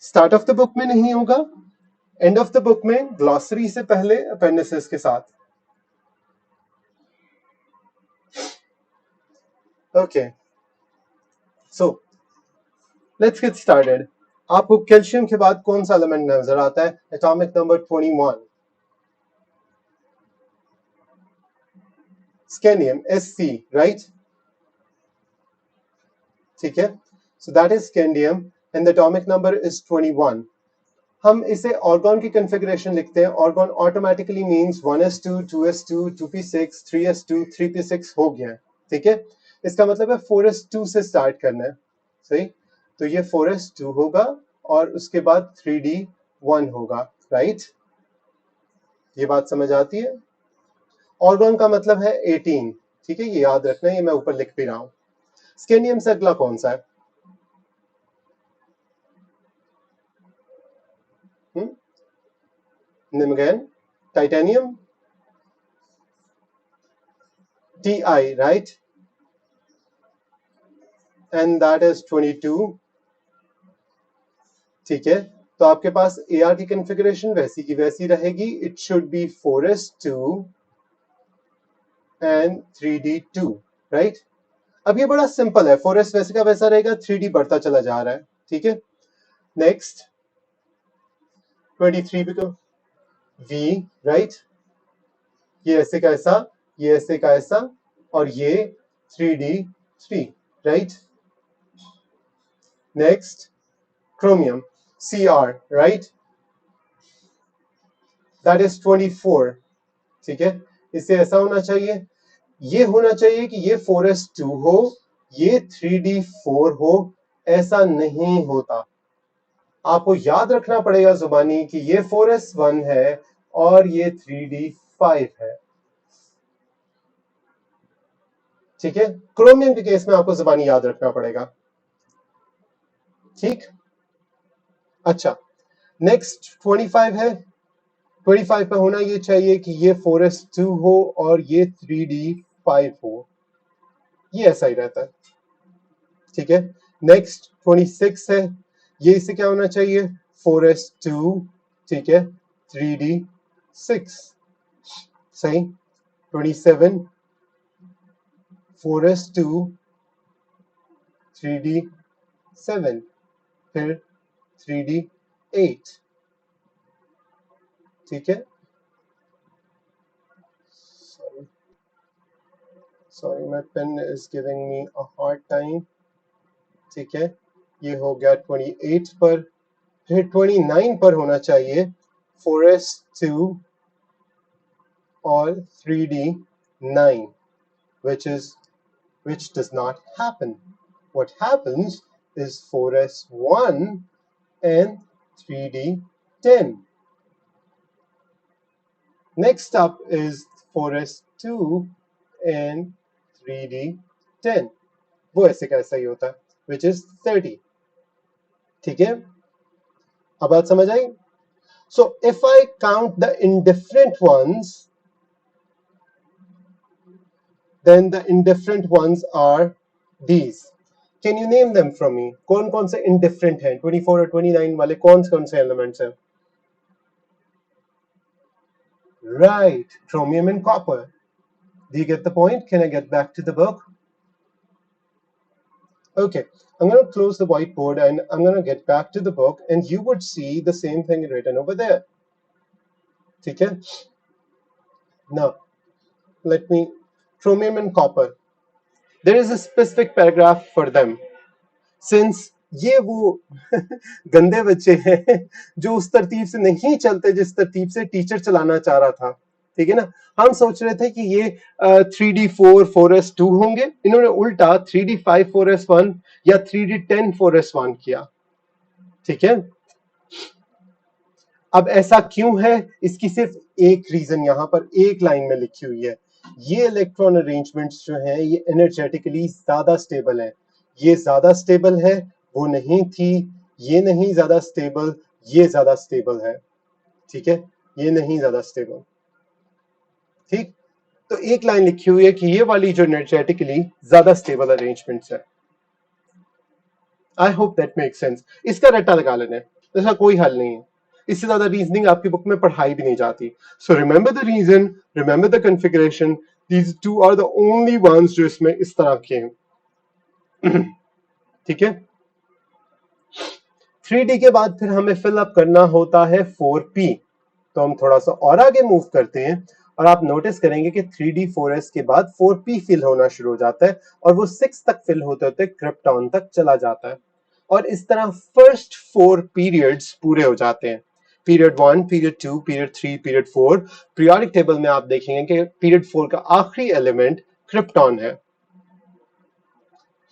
Start of the book में नहीं होगा, एंड ऑफ द बुक में ग्लॉसरी से पहले appendices के साथ। Okay, so let's get started. आपको कैल्शियम के बाद कौन सा एलिमेंट नजर आता है? Atomic number 21, scandium Sc, right? ठीक है, so that is scandium and the atomic number is 21. हम इसे ऑर्गन की कॉन्फ़िगरेशन लिखते हैं। Organ automatically means 1s2 2s2 2p6 3s2 3p6 हो गया, ठीक है। इसका मतलब है 4s2 से स्टार्ट करना है, सही। तो ये 4s2 होगा और उसके बाद 3d1 होगा, राइट। ये बात समझ आती है? ऑर्गन का मतलब है 18, ठीक है, ये याद रखना, ये मैं ऊपर लिख भी रहा हूं। स्कैंडियम से अगला कौन सा है? निमगैन, titanium, Ti, right? And that is 22, ठीक है। तो आपके पास AR की कॉन्फ़िगरेशन वैसी की वैसी रहेगी। It should be 4s2 and 3d2, right. अब ये बड़ा सिंपल है, 4s वैसे का वैसा रहेगा, 3d बढ़ता चला जा रहा है, ठीक है। नेक्स्ट 23 बिकम V, राइट, ये ऐसे का ऐसा ये ऐसे का ऐसा, और ये 3d3, right? Next chromium, Cr, right? That is 24, ठीक है? इसे ऐसा होना चाहिए, ये होना चाहिए कि ये 4s2 हो, ये 3d4 हो, ऐसा नहीं होता। आपको याद रखना पड़ेगा जुबानी कि ये 4s1 है और ये 3d5 है, ठीक है? क्रोमियम के केस में आपको जुबानी याद रखना पड़ेगा, ठीक? अच्छा, नेक्स्ट 25 है। 25 पे होना ये चाहिए कि ये 4s2 हो और ये 3d5 हो, ये ऐसा ही रहता है, ठीक है? नेक्स्ट 26 है, ये इसे क्या होना चाहिए? 4s2, ठीक है? 3d6, सही? 27 4s2 3d7, फिर 3d8, ठीक है? Sorry my pen is giving me a hard time, ठीक है? ये हो गया 28 पर, फिर 29 पर होना चाहिए 4s2 और 3d9, which does not happen. What happens is 4s1 and 3d10. Next up is 4s2 and 3d10. वो ऐसे कैसा ही होता है, which is 30, ठीक है? अब बात समझ आई? So if I count the indifferent ones, then the indifferent ones are these. Can you name them from me? कौन कौन से indifferent हैं? 24 और 29 वाले कौन से elements हैं? Right, chromium and copper. Do you get the point? Can I get back to the book? Okay, I'm going to close the whiteboard and I'm going to get back to the book, and you would see the same thing written over there. ठीक है? Now, let me, chromium and copper. There is a specific paragraph for them. Since ये वो गंदे बच्चे हैं जो उस तरतीब से नहीं चलते जिस तरतीब से टीचर चलाना चाह रहा था, ठीक है ना? हम सोच रहे थे कि ये 3d4 4s2 होंगे, इन्होंने उल्टा 3d5 4s1 या 3d10 4s1 किया, ठीक है? अब ऐसा क्यों है? इसकी सिर्फ एक रीजन यहां पर एक लाइन में लिखी हुई है, ये इलेक्ट्रॉन अरेंजमेंट्स जो हैं ये एनर्जेटिकली ज्यादा स्टेबल है, ये ज्यादा स्टेबल है, वो नहीं थी, ये नहीं ज्यादा स्टेबल, ये ज्यादा स्टेबल है, ठीक है? ये नहीं ज्यादा स्टेबल, ठीक? तो एक लाइन लिखी हुई है कि ये वाली जो एनर्जेटिकली ज्यादा स्टेबल अरेंजमेंट्स है। I hope that make sense. इसका रट्टा लगा लेना है, इसका कोई हल नहीं है, इससे ज्यादा रीजनिंग आपकी बुक में पढ़ाई भी नहीं जाती। So remember the reason, remember the configuration, these two are the only ones जो इसमें इस तरह के हैं, ठीक है? 3D के बाद फिर हमें फिल अप करना होता है 4p, तो हम थोड़ा सा और आगे मूव करते हैं और आप नोटिस करेंगे कि 3D 4s के बाद 4p फिल होना शुरू हो जाता है और वो 6 तक फिल होते होते क्रिप्टॉन तक चला जाता है, और इस तरह फर्स्ट 4 पीरियड्स पूरे हो जाते हैं। Period 1, period 2, period 3, period 4। Periodic table में आप देखेंगे कि पीरियड 4 का आखिरी एलिमेंट क्रिप्टॉन है।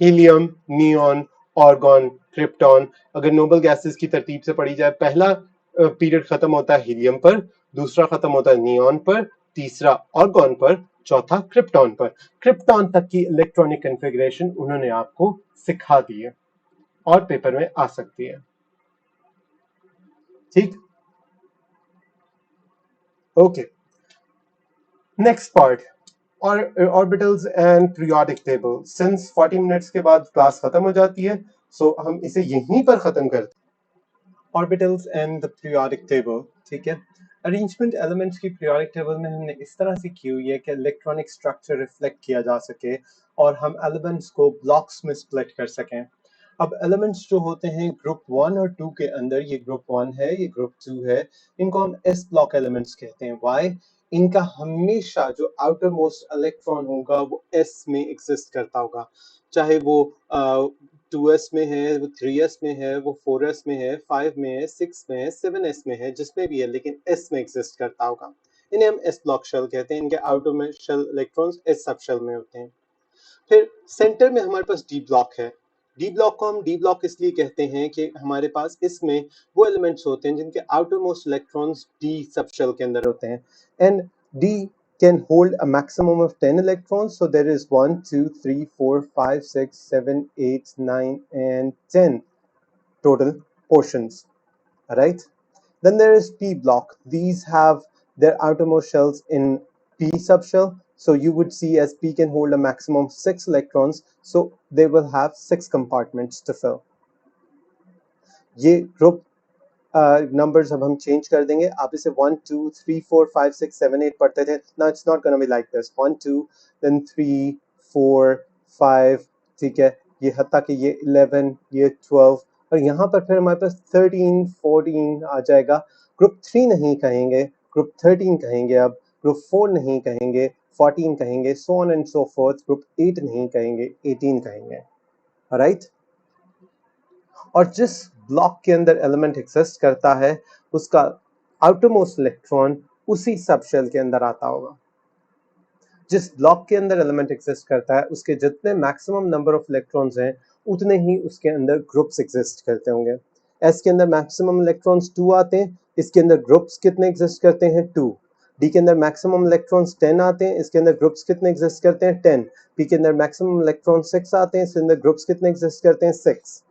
Helium, neon, organ, krypton. अगर नोबल गैसेस की तरतीब से पढ़ी जाए, पहला पीरियड खत्म होता है हीलियम पर, दूसरा खत्म होता है नियॉन पर, तीसरा ऑर्गन पर, चौथा क्रिप्टॉन पर। क्रिप्टॉन तक की इलेक्ट्रॉनिक कॉन्फ़िगरेशन उन्होंने आपको सिखा दी है और पेपर में आ सकती है, ठीक? ओके, नेक्स्ट पार्ट, और orbitals and periodic table. Since 40 minutes के बाद क्लास खत्म हो जाती है, सो हम इसे यहीं पर खत्म करते हैं। Orbitals and the periodic table, ठीक है? अरेंजमेंट एलिमेंट्स की पीरियोडिक टेबल में हमने इस तरह से की हुई है कि इलेक्ट्रॉनिक स्ट्रक्चर रिफ्लेक्ट किया जा सके और हम एलिमेंट्स को ब्लॉक्स में स्प्लिट कर सकें। अब एलिमेंट्स जो होते हैं ग्रुप 1 और 2 के अंदर, ये ग्रुप 1 है, ये ग्रुप 2 है, इनको हम एस ब्लॉक एलिमेंट्स कहते हैं। व्हाई? इनका हमेशा जो आउटर मोस्ट इलेक्ट्रॉन होगा वो s में एग्जिस्ट करता होगा, चाहे वो 2s में है, वो 3s में है, वो 4s में है, 5 में है, 6 में है, 7s में है, जिसमें भी है, लेकिन s में एग्जिस्ट करता होगा। इन्हें हम s ब्लॉक शेल कहते हैं। इनके आउटर में shell electrons s sub shell में होते हैं। फिर सेंटर में हमारे पास डी ब्लॉक है। डी ब्लॉक को हम डी ब्लॉक इसलिए कहते हैं कि हमारे पास इसमें वो एलिमेंट्स होते हैं जिनके outer most electrons d sub shell के अंदर होते हैं। And d can hold a maximum of 10 electrons, so there is 1 2 3 4 5 6 7 8 9 and 10 total portions, right? Then there is P block. These have their outermost shells in P subshell. So you would see as P can hold a maximum of 6 electrons, so they will have 6 compartments to fill. ये group numbers अब हम change कर देंगे। आप इसे 1 2 3 4 5 6 7 8 पढ़ते थे। Now it's not gonna be like this. 1 2 then 3 4 5, ठीक है, ये हत्ता कि ये 11, ये 12 और यहाँ पर फिर हमारे पास 13 14 आ जाएगा। ग्रुप 3 नहीं कहेंगे, ग्रुप 13 कहेंगे, अब ग्रुप 4 नहीं कहेंगे, 14 कहेंगे, so on and so forth। Group 8 नहीं कहेंगे, 18 कहेंगे, राइट? और जिस ब्लॉक के अंदर एलिमेंट एग्जिस्ट करता है उसका आउटर मोस्ट इलेक्ट्रॉन उसी सब शेल के अंदर आता होगा। जिस ब्लॉक के अंदर एलिमेंट एग्जिस्ट करता है उसके जितने मैक्सिमम नंबर ऑफ इलेक्ट्रॉन्स हैं उतने ही उसके अंदर ग्रुप्स एग्जिस्ट करते होंगे। एस के अंदर मैक्सिमम इलेक्ट्रॉन्स 2 आते हैं, इसके अंदर ग्रुप्स कितने एग्जिस्ट करते हैं 2। डी के अंदर मैक्सिमम इलेक्ट्रॉन्स 10 आते हैं, इसके अंदर ग्रुप्स कितने एग्जिस्ट करते हैं 10। पी के अंदर मैक्सिमम इलेक्ट्रॉन 6 आते हैं, इसके अंदर ग्रुप्स कितने एग्जिस्ट करते हैं 6।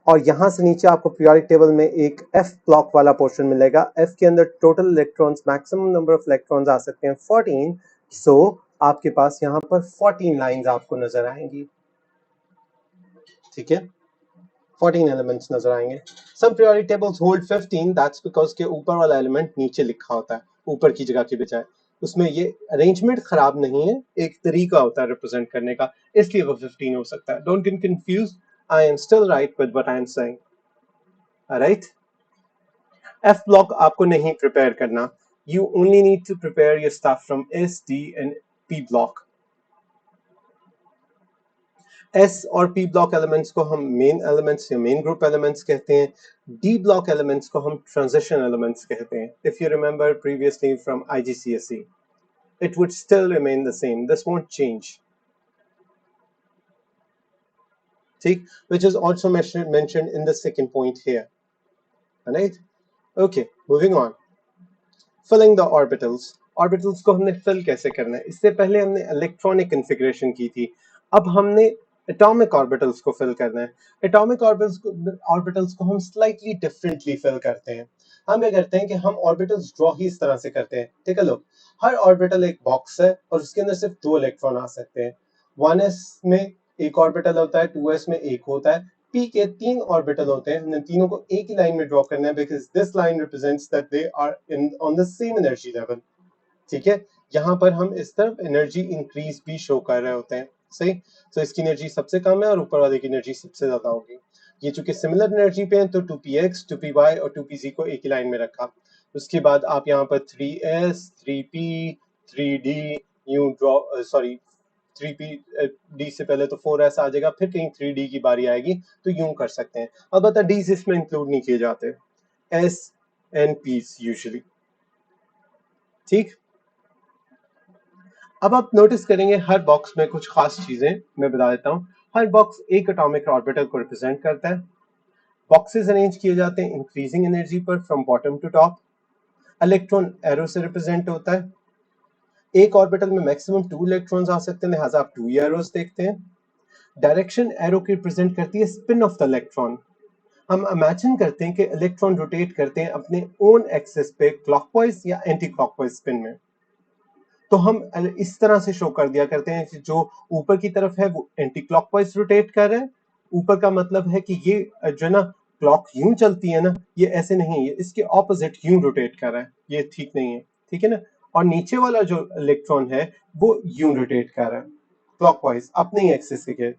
और यहां से नीचे आपको पीरियोडिक टेबल में एक एफ ब्लॉक वाला पोर्शन मिलेगा। एफ के अंदर total electrons maximum number of electrons आ सकते हैं 14। सो आपके पास यहाँ पर 14 लाइंस आपको नजर आएंगी, ठीक है, 14 एलिमेंट्स नजर आएंगे। Some periodic tables hold 15, that's because के ऊपर वाला एलिमेंट नीचे लिखा होता है ऊपर की जगह के बजाय। उसमें ये अरेंजमेंट खराब नहीं है, एक तरीका होता है रिप्रेजेंट करने का, इसलिए वो 15 हो सकता है। Don't get confused, I am still right with what I am saying, right? F block आपको नहीं प्रिपेयर करना, you only need to prepare your stuff from S, D and P block। S और P block elements को हम main elements या main group elements कहते हैं। D block elements को हम transition elements कहते हैं। If you remember previously from IGCSE, it would still remain the same, this won't change, ठीक, which is also mentioned in the second point here, right? Okay, moving on। Filling the orbitals. Orbitals को हमने fill कैसे करना है, इससे पहले हमने electronic configuration की थी, अब हमने एटॉमिक ऑर्बिटल्स को फिल करना है। एटॉमिक ऑर्बिटल्स को हम स्लाइटली डिफरेंटली फिल करते हैं। हम क्या करते हैं कि हम ऑर्बिटल्स ड्रॉ ही इस तरह से करते हैं। टेक अ लुक, हर ऑर्बिटल एक बॉक्स है और उसके अंदर सिर्फ 2 इलेक्ट्रॉन आ सकते हैं। 1s में एक ऑर्बिटल होता है, 2s में एक होता है, p के 3 ऑर्बिटल होते हैं। हमने तीनों को एक ही लाइन में ड्रॉ करना है because this line represents that they are in on the same energy level, ठीक है। यहाँ पर हम इस तरफ एनर्जी इंक्रीज भी शो कर रहे होते हैं, सही। तो इसकी एनर्जी सबसे कम है और ऊपर वाले की एनर्जी सबसे ज्यादा होगी। ये चूंकि सिमिलर एनर्जी पे हैं तो 2px 2py और 2pz को एक ही लाइन में रखा। उसके बाद आप यहाँ पर 3s 3p 3d यूं ड्रॉ, सॉरी 3p d से पहले तो 4s आ जाएगा, फिर कहीं 3d की बारी आएगी तो यूं कर सकते हैं। अब बता d इसमें इंक्लूड नहीं किए जाते, s and p's यूजुअली, ठीक। अब आप नोटिस करेंगे हर बॉक्स में कुछ खास चीजें मैं बता देता हूँ। हर बॉक्स एक एटॉमिक ऑर्बिटल को रिप्रेजेंट करता है। बॉक्सेस अरेंज किए जाते हैं इंक्रीजिंग एनर्जी पर from bottom to top. Electron arrow से रिप्रेजेंट होता है। एक ऑर्बिटल में मैक्सिमम 2 इलेक्ट्रॉन्स आ सकते हैं, लिहाजा आप 2 एरोस देखते हैं। डायरेक्शन एरो की रिप्रेजेंट करती है स्पिन ऑफ द इलेक्ट्रॉन। हम इमेजिन करते हैं कि इलेक्ट्रॉन रोटेट करते हैं अपने ओन एक्सिस पे क्लॉकवाइज या एंटी क्लॉकवाइज स्पिन में, तो हम इस तरह से शो कर दिया करते हैं कि जो ऊपर की तरफ है वो एंटी क्लॉकवाइज रोटेट कर रहा है। ऊपर का मतलब है कि ये जो ना क्लॉक यूं चलती है ना, ये ऐसे नहीं है, इसके ऑपोजिट यूं रोटेट कर रहा है, ये ठीक नहीं है, ठीक है ना। और नीचे वाला जो इलेक्ट्रॉन है वो यूं रोटेट कर रहा है क्लॉकवाइज अपने एक्सिस के।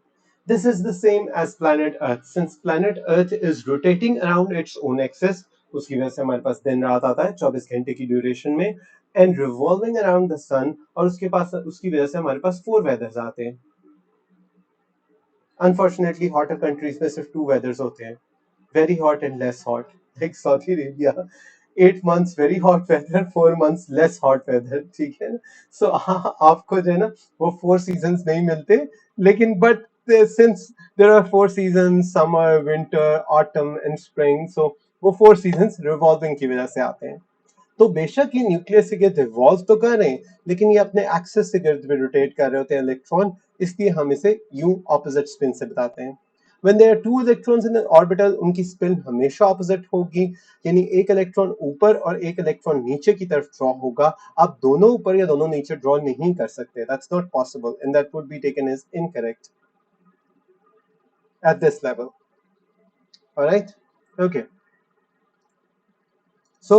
This is the same as planet Earth. Since planet Earth is rotating around its own axis, उसकी वजह से हमारे पास दिन रात आता है 24 घंटे की ड्यूरेशन में, एंड रिवॉल्विंग अराउंड द सन, और उसके पास उसकी वजह से हमारे पास 4 वेदर्स आते हैं। अनफॉर्चुनेटली हॉटर कंट्रीज में सिर्फ 2 वेदर्स होते हैं, very hot and less hot. Like Saudi Arabia, 8 months very hot weather, 4 months less hot weather. ठीक है ना? So आपको जो है ना वो 4 seasons नहीं मिलते, लेकिन but since there are 4 seasons, summer, winter, autumn and spring, so वो 4 seasons revolving की वजह से आते हैं। तो बेशक ये न्यूक्लियस से गिर्द रिवॉल्व तो कर रहे हैं, लेकिन ये अपने एक्सिस से गिर्द भी रोटेट कर रहे होते हैं इलेक्ट्रॉन, इसलिए हम इसे यूं ऑपोजिट स्पिन से बताते हैं। When there are two electrons in an orbital, उनकी स्पिन हमेशा ऑपोजिट होगी, यानी एक इलेक्ट्रॉन ऊपर और एक इलेक्ट्रॉन नीचे की तरफ ड्रॉ होगा। आप दोनों ऊपर या दोनों नीचे ड्रॉ नहीं कर सकते, that's not possible and that would be taken as incorrect at this level. Alright? Okay. So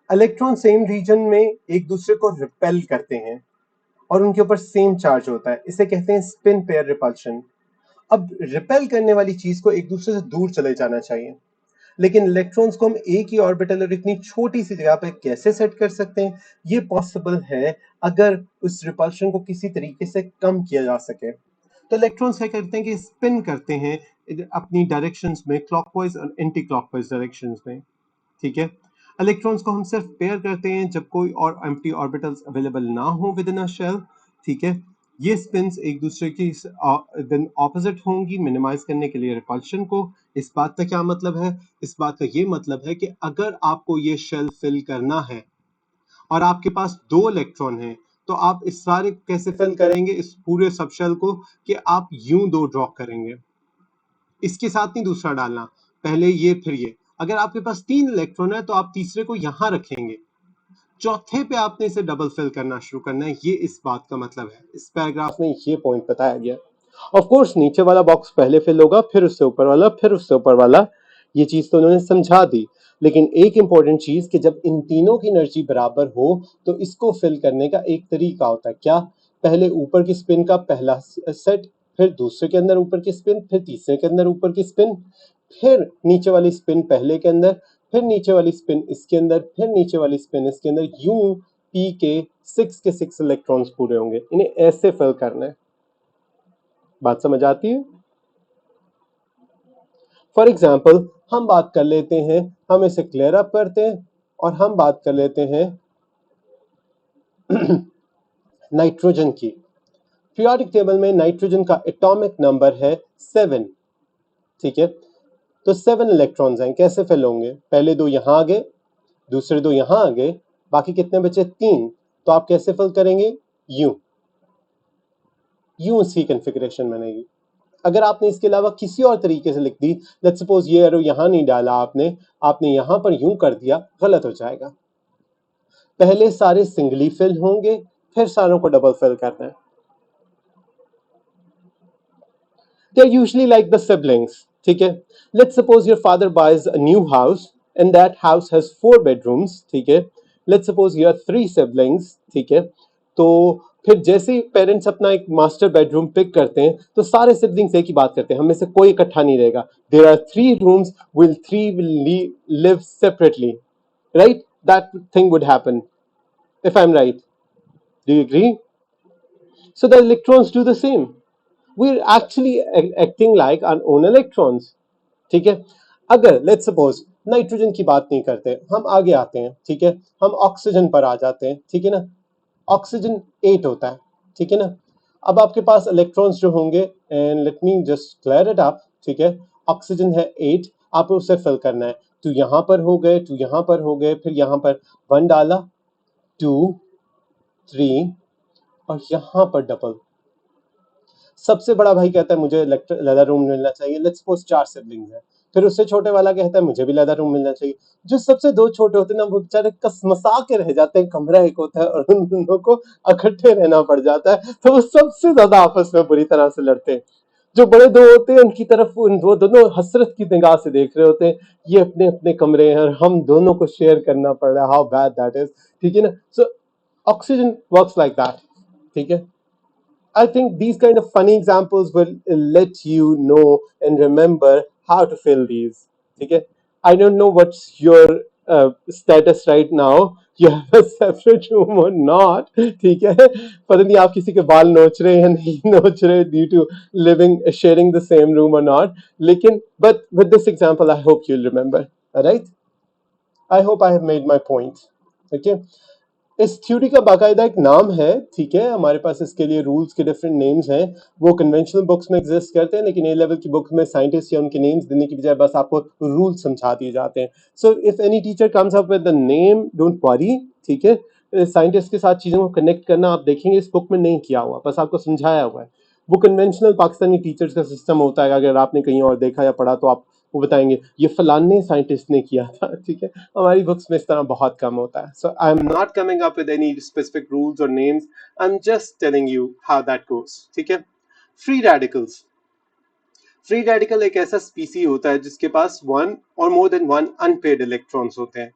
electron same region में एक दूसरे को रिपेल करते हैं और उनके ऊपर सेम चार्ज होता है, इसे कहते हैं स्पिन पेयर रिपल्शन। अब रिपेल करने वाली चीज को एक दूसरे से दूर चले जाना चाहिए, लेकिन इलेक्ट्रॉन्स को हम एक ही ऑर्बिटल और इतनी छोटी सी जगह पे कैसे सेट कर सकते हैं? ये पॉसिबल है अगर उस रिपल्शन को किसी तरीके से कम किया जा सके। तो इलेक्ट्रॉन्स क्या करते हैं कि स्पिन करते हैं अपनी डायरेक्शंस में, क्लॉकवाइज और एंटी क्लॉकवाइज डायरेक्शंस में। ठीक है, इलेक्ट्रॉन्स को हम सिर्फ पेयर करते हैं जब कोई और एम्प्टी ऑर्बिटल्स अवेलेबल ना हो विद इन अ शेल। ठीक है, ये स्पिन्स एक दूसरे की देन ऑपोजिट होंगी मिनिमाइज करने के लिए रिपल्शन को। इस बात का क्या मतलब है? इस बात का ये मतलब है कि अगर आपको ये शेल फिल करना है और आपके पास 2 इलेक्ट्रॉन हैं, तो आप इस सारे कैसे फिल करेंगे इस पूरे सब शेल को? कि आप यूं 2 ड्रॉ करेंगे, इसके साथ नहीं दूसरा डालना, पहले ये फिर ये। अगर आपके पास 3 इलेक्ट्रॉन है तो आप तीसरे को यहां रखेंगे, चौथे पे आपने इसे डबल फिल करना शुरू करना है। ये इस बात का मतलब है, इस पैराग्राफ में ये पॉइंट बताया गया। ऑफ कोर्स नीचे वाला बॉक्स पहले फिल होगा, फिर उससे ऊपर वाला, फिर उससे ऊपर वाला। ये चीज तो उन्होंने समझा दी, लेकिन एक इंपॉर्टेंट चीज कि जब इन तीनों की एनर्जी बराबर हो तो इसको फिल करने का एक तरीका होता है। क्या? पहले ऊपर की स्पिन का पहला सेट, फिर दूसरे के अंदर ऊपर की स्पिन, फिर तीसरे के अंदर ऊपर की स्पिन, फिर नीचे वाली स्पिन पहले के अंदर, फिर नीचे वाली स्पिन इसके अंदर, फिर नीचे वाली स्पिन इसके अंदर। यूं पी के 6 इलेक्ट्रॉन्स पूरे होंगे, इन्हें ऐसे फिल करना है। बात समझ आती है? फॉर एग्जाम्पल हम बात कर लेते हैं, हम इसे क्लियर अप करते हैं और हम बात कर लेते हैं नाइट्रोजन की। पीरियोडिक टेबल में नाइट्रोजन का एटॉमिक नंबर है 7। ठीक है, तो 7 इलेक्ट्रॉन्स हैं, कैसे फिल होंगे? पहले 2 यहां आ गए, दूसरे 2 यहां आ गए, बाकी कितने बचे? 3। तो आप कैसे फिल करेंगे? यूं यूं सी कॉन्फ़िगरेशन बनेगी। अगर आपने इसके अलावा किसी और तरीके से लिख दी, लेट्स सपोज ये एरो यहां नहीं डाला आपने, आपने यहां पर यूं कर दिया, गलत हो जाएगा। पहले सारे सिंगली फिल होंगे, फिर सारों को डबल फिल करना है। They're usually like the siblings. ठीक है, let's suppose your father buys a new house and that house has 4 bedrooms. ठीक है, let's suppose you are 3 siblings. ठीक है, तो फिर जैसे ही पेरेंट्स अपना एक मास्टर बेडरूम पिक करते हैं तो सारे सिबलिंग्स एक ही बात करते हैं, हम में से कोई इकट्ठा नहीं रहेगा। There are 3 rooms, will 3 live separately, right? That thing would happen if I'm right. Do you agree? So the electrons do the same. We're actually acting like our own electrons. ठीक है, अगर लेट्स सपोज नाइट्रोजन की बात नहीं करते, हम आगे आते हैं। ठीक है, हम ऑक्सीजन पर आ जाते हैं। ठीक है ना, ऑक्सीजन 8 होता है। ठीक है ना, अब आपके पास इलेक्ट्रॉन्स जो होंगे, and let me just clear it up. ठीक है, ऑक्सीजन है 8, आप उसे फिल करना है। तो यहां पर हो गए, तो यहां पर हो गए, फिर यहां पर 1 डाला, 2, 3 और यहां पर डबल। सबसे बड़ा भाई कहता है मुझे लेदर रूम मिलना चाहिए। लेट्स सपोज 4 सिबलिंग्स हैं, फिर उससे छोटे वाला कहता है मुझे भी लेदर रूम मिलना चाहिए। जो सबसे 2 छोटे होते हैं ना, वो बेचारे कसमसा के रह जाते हैं, कमरा एक होता है और उन दोनों को इकट्ठे रहना पड़ जाता है, तो वो सबसे ज्यादा आपस में बुरी तरह से लड़ते हैं। जो बड़े 2 होते हैं उनकी तरफ वो दोनों हसरत की निगाह से देख रहे होते हैं, ये अपने अपने कमरे हैं और हम दोनों को शेयर करना पड़ रहा है, हाउ बैड दैट इज। ठीक है ना, so oxygen works like that. ठीक है, I think these kind of funny examples will let you know and remember how to fill these. ठीक है, I don't know what's your status right now. You have a separate room or not? ठीक है, पता नहीं आप किसी के बाल नोच रहे हैं या नहीं नोच रहे due to living sharing the same room or not. लेकिन but with this example I hope you'll remember. Alright, I hope I have made my point. Okay, इस थ्योरी का बाकायदा एक नाम है, ठीक है, हमारे पास इसके लिए रूल्स के डिफरेंट नेम्स हैं, वो कन्वेंशनल बुक्स में एग्जिस्ट करते हैं, लेकिन ए लेवल की बुक्स में साइंटिस्ट या उनके नेम्स देने की बजाय बस आपको रूल्स समझा दिए जाते हैं. So if any teacher comes up with the name, don't worry, ठीक है. साइंटिस्ट के साथ चीजों को कनेक्ट करना आप देखेंगे इस बुक में नहीं किया हुआ, बस आपको समझाया हुआ है. वो कन्वेंशनल पाकिस्तानी टीचर्स का सिस्टम होता है, अगर आपने कहीं और देखा या पढ़ा तो आप वो बताएंगे ये फलाने साइंटिस्ट ने किया था, ठीक है. हमारी बुक्स में इस तरह बहुत कम होता है. So I am not coming up with any specific rules और names, I am just telling you how that goes, ठीक है. Free radicals. फ्री रेडिकल एक ऐसा स्पीसी होता है जिसके पास वन और more than one unpaired electrons होते हैं.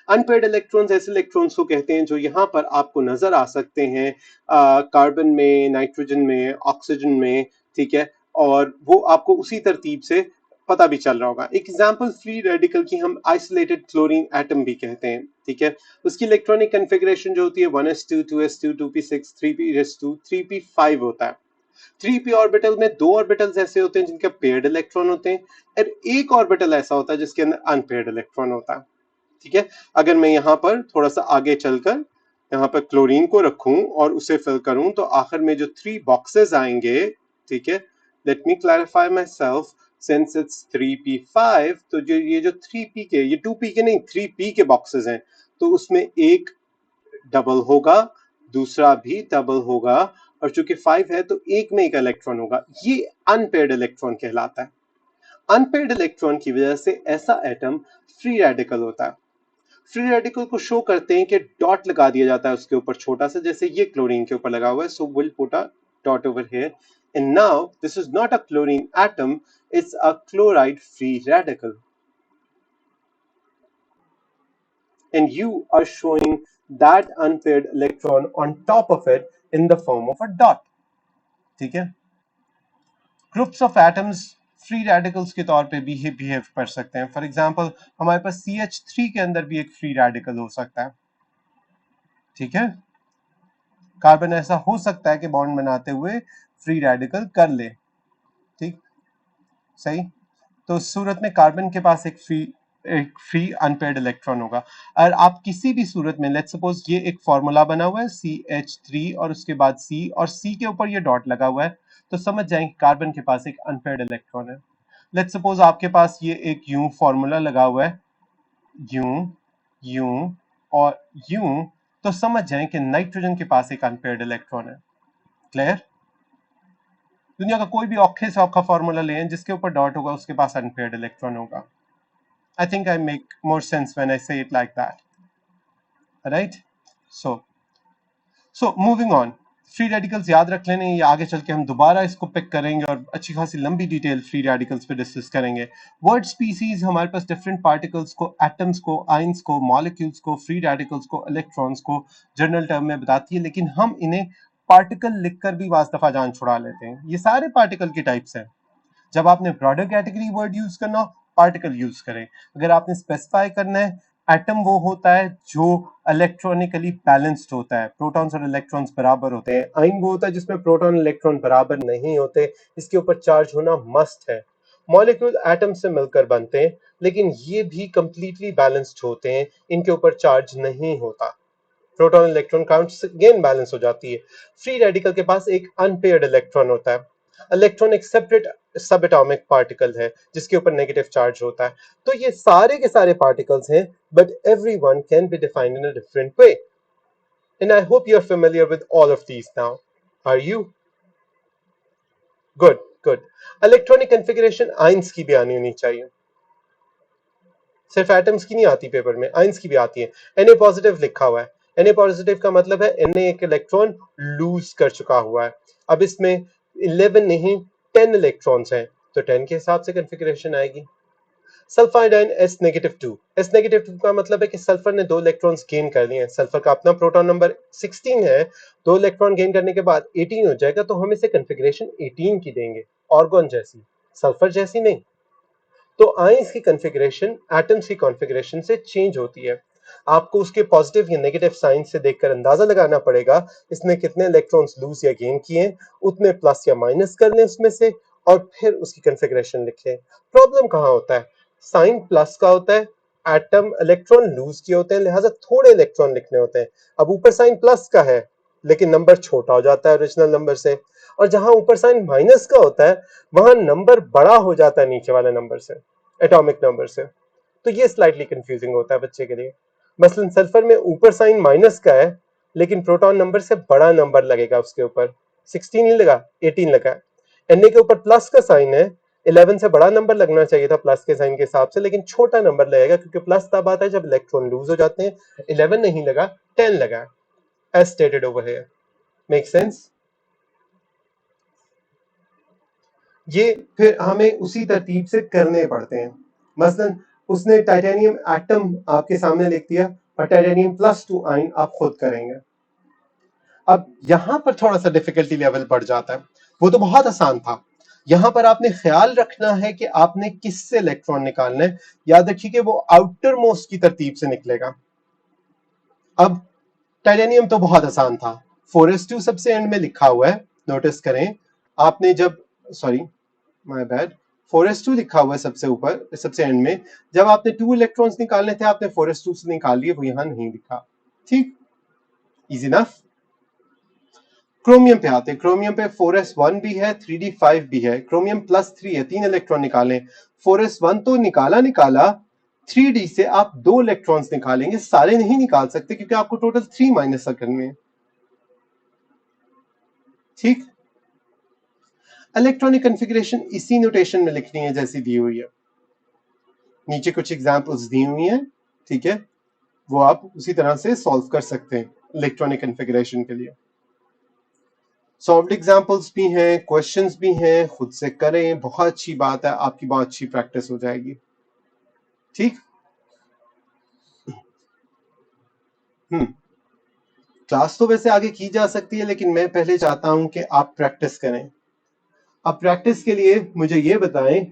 अनपेयर्ड इलेक्ट्रॉन्स ऐसे इलेक्ट्रॉन्स को कहते हैं जो यहाँ पर आपको नजर आ सकते हैं कार्बन में, नाइट्रोजन में, ऑक्सीजन में, ठीक है, और वो आपको उसी तरतीब से पता भी चल रहा होगा. एक एग्जांपल फ्री रेडिकल की हम आइसोलेटेड क्लोरीन एटम भी कहते हैं, ठीक है. उसकी इलेक्ट्रॉनिक कन्फिगरेशन जो होती है 1s2 2s2 2p6 3p2 3p5 होता है. 3p ऑर्बिटल में दो ऑर्बिटल्स ऐसे होते हैं जिनके पेयर्ड इलेक्ट्रॉन होते हैं, और एक ऑर्बिटल ऐसा होता है जिसके अंदर अनपेयर्ड इलेक्ट्रॉन होता है, ठीक है. अगर मैं यहाँ पर थोड़ा सा आगे चलकर यहाँ पर क्लोरीन को रखूं और उसे फिल करूं तो आखिर में जो 3 बॉक्सेस आएंगे, ठीक है. Let me clarify my self, since it's 3p5, तो जो ये जो 3p के, ये 2p के नहीं 3p के बॉक्सेस हैं, तो उसमें एक डबल होगा, दूसरा भी डबल होगा, और चूंकि 5 है तो एक में एक इलेक्ट्रॉन होगा. ये अनपेयर्ड इलेक्ट्रॉन कहलाता है. अनपेयर्ड इलेक्ट्रॉन की वजह से ऐसा एटम फ्री रेडिकल होता है. फ्री रेडिकल को शो करते हैं कि डॉट लगा दिया जाता है उसके ऊपर छोटा सा, जैसे ये क्लोरीन के ऊपर लगा हुआ है. So will put a dot over here, and now this is not a chlorine atom, it's a chloride free radical, and you are showing that unpaired electron on top of it in the form of a dot, ठीक है. Groups of atoms free radicals के तौर पे भी behave कर सकते हैं. For example हमारे पास CH3 के अंदर भी एक फ्री रेडिकल हो सकता है, ठीक है. कार्बन ऐसा हो सकता है कि बॉन्ड बनाते हुए फ्री रेडिकल कर ले, ठीक, सही. तो उस सूरत में कार्बन के पास एक फ्री अनपेयर्ड इलेक्ट्रॉन होगा. और आप किसी भी सूरत में, लेट्स सपोज ये एक फॉर्मूला बना हुआ है CH3 और उसके बाद C और C के ऊपर ये डॉट लगा हुआ है, तो समझ जाएं कि कार्बन के पास एक अनपेयर्ड इलेक्ट्रॉन है. लेट्स सपोज आपके पास ये एक यूं फॉर्मूला लगा हुआ है, यूं, यूं और यूं, तो समझ जाएं कि नाइट्रोजन के पास एक अनपेयर्ड इलेक्ट्रॉन है. क्लियर? दुनिया का कोई भी औखे से औखा फॉर्मूला लें जिसके ऊपर डॉट होगा उसके पास अनपेयर्ड इलेक्ट्रॉन होगा. I think I make more sense when I say it like that. Right? So moving on. Free radicals याद रख लेने, ये आगे चल के हम दोबारा इसको पिक करेंगे और अच्छी खासी लंबी डिटेल फ्री रेडिकल्स पे डिस्कस करेंगे. वर्ड स्पीसीज हमारे पास डिफरेंट पार्टिकल्स को, एटम्स को, आयंस को, मॉलिक्यूल्स को, फ्री रेडिकल्स को, इलेक्ट्रॉन्स को जनरल टर्म में बताती है, लेकिन हम इन्हें पार्टिकल लिखकर भी वाज दफा जान छुड़ा लेते हैं. ये सारे पार्टिकल के टाइप्स हैं. जब आपने ब्रॉडर कैटेगरी वर्ड यूज करना हो, पार्टिकल यूज करें. अगर आपने स्पेसिफाई करना है, एटम वो होता है जो इलेक्ट्रॉनिकली बैलेंस्ड होता है, प्रोटॉन्स और इलेक्ट्रॉन्स बराबर होते हैं. आयन वो होता है जिसमें प्रोटॉन इलेक्ट्रॉन बराबर नहीं होते, इसके ऊपर चार्ज होना मस्ट है. मॉलिक्यूल एटम से मिलकर बनते हैं, लेकिन ये भी कंप्लीटली बैलेंस्ड होते हैं, इनके ऊपर चार्ज नहीं होता. Proton electron count again balance हो जाती है. फ्री रेडिकल के पास एक अनपेयर्ड इलेक्ट्रॉन होता है. इलेक्ट्रॉन एक सेपरेट सब एटॉमिक पार्टिकल है जिसके ऊपर नेगेटिव चार्ज होता है. तो ये सारे के सारे पार्टिकल्स हैं, but everyone can be defined in a different way, and I hope you are familiar with all of these now. Are you? Good good. Electronic configuration ions की भी आनी होनी चाहिए, सिर्फ एटम्स की नहीं आती पेपर में, आयंस की भी आती है. Na पॉजिटिव लिखा हुआ है. Na पॉजिटिव का मतलब है Na एक इलेक्ट्रॉन लूज कर चुका हुआ है. अब इसमें 11 नहीं 10 इलेक्ट्रॉन्स हैं, तो 10 के हिसाब से कॉन्फ़िगरेशन आएगी. सल्फाइडाइन S-2. S-2 का मतलब है कि सल्फर ने 2 इलेक्ट्रॉन्स गेन कर लिए हैं. सल्फर का अपना प्रोटॉन नंबर 16 है, 2 इलेक्ट्रॉन गेन करने के बाद 18 हो जाएगा, तो हम इसे कॉन्फ़िगरेशन 18 की देंगे, ऑर्गन जैसी, सल्फर जैसी नहीं. तो आयंस की कॉन्फ़िगरेशन एटम्स की कॉन्फ़िगरेशन से चेंज होती है। आपको उसके पॉजिटिव या नेगेटिव साइन से देखकर अंदाजा लगाना पड़ेगा इसने कितने इलेक्ट्रॉन्स लूज या गेन किए, उतने प्लस या माइनस कर लें उसमें से और फिर उसकी कॉन्फ़िगरेशन लिखें। प्रॉब्लम कहाँ होता है? साइन प्लस का होता है, एटम इलेक्ट्रॉन लूज किए होते हैं, लिहाजा थोड़े इलेक्ट्रॉन लिखने होते हैं। अब ऊपर साइन प्लस का है लेकिन नंबर छोटा हो जाता है ओरिजिनल नंबर से, और जहां ऊपर साइन माइनस का होता है वहां नंबर बड़ा हो जाता है नीचे वाले नंबर से, एटॉमिक नंबर से। तो ये स्लाइटली कंफ्यूजिंग होता है बच्चे के लिए। मसलन सल्फर में ऊपर साइन माइनस का है लेकिन प्रोटॉन नंबर से बड़ा नंबर लगेगा उसके ऊपर, 16 नहीं लगा, 18 लगा। Na के ऊपर प्लस का साइन है, 11 से बड़ा नंबर लगना चाहिए था प्लस के साइन के हिसाब से, लेकिन छोटा नंबर लगेगा क्योंकि प्लस तब आता है जब इलेक्ट्रॉन लूज हो जाते हैं। 11 नहीं लगा, 10 लगा, as stated over here. Make sense? ये फिर हमें उसी तरतीब से करने पड़ते हैं। मसलन उसने टाइटेनियम एटम आपके सामने लिख दिया और टाइटेनियम +2 आयन आप खुद करेंगे। अब यहां पर थोड़ा सा डिफिकल्टी लेवल बढ़ जाता है। वो तो बहुत आसान था, यहां पर आपने ख्याल रखना है कि आपने किससे इलेक्ट्रॉन निकालना है। याद रखिए कि वो आउटर मोस्ट की तरतीब से निकलेगा। अब टाइटेनियम तो बहुत आसान था, 4s2 सबसे एंड में लिखा हुआ है, नोटिस करें। आपने जब, सॉरी माय बैड, 4s2 लिखा हुआ है सबसे ऊपर सबसे एंड में। जब आपने 2 इलेक्ट्रॉन्स निकालने थे आपने 4s2 से निकाल लिए, वो यहां नहीं लिखा। ठीक, इजी इनफ। क्रोमियम पे आते हैं। क्रोमियम पे 4s1 भी है, 3d5 भी है, क्रोमियम +3 है, 3 इलेक्ट्रॉन निकालें। 4s1 तो निकाला, 3d से आप 2 इलेक्ट्रॉन्स निकालेंगे, सारे नहीं निकाल सकते क्योंकि आपको टोटल 3 माइनस करने हैं। ठीक, इलेक्ट्रॉनिक कॉन्फ़िगरेशन इसी नोटेशन में लिखनी है जैसी दी हुई है। नीचे कुछ एग्जांपल्स दी हुई हैं, ठीक है, वो आप उसी तरह से सॉल्व कर सकते हैं इलेक्ट्रॉनिक कॉन्फ़िगरेशन के लिए। सॉल्व्ड एग्जांपल्स भी हैं, क्वेश्चंस भी हैं, खुद से करें, बहुत अच्छी बात है, आपकी बहुत अच्छी प्रैक्टिस हो जाएगी। ठीक, क्लास तो वैसे आगे की जा सकती है लेकिन मैं पहले चाहता हूं कि आप प्रैक्टिस करें। अब प्रैक्टिस के लिए मुझे ये बताएं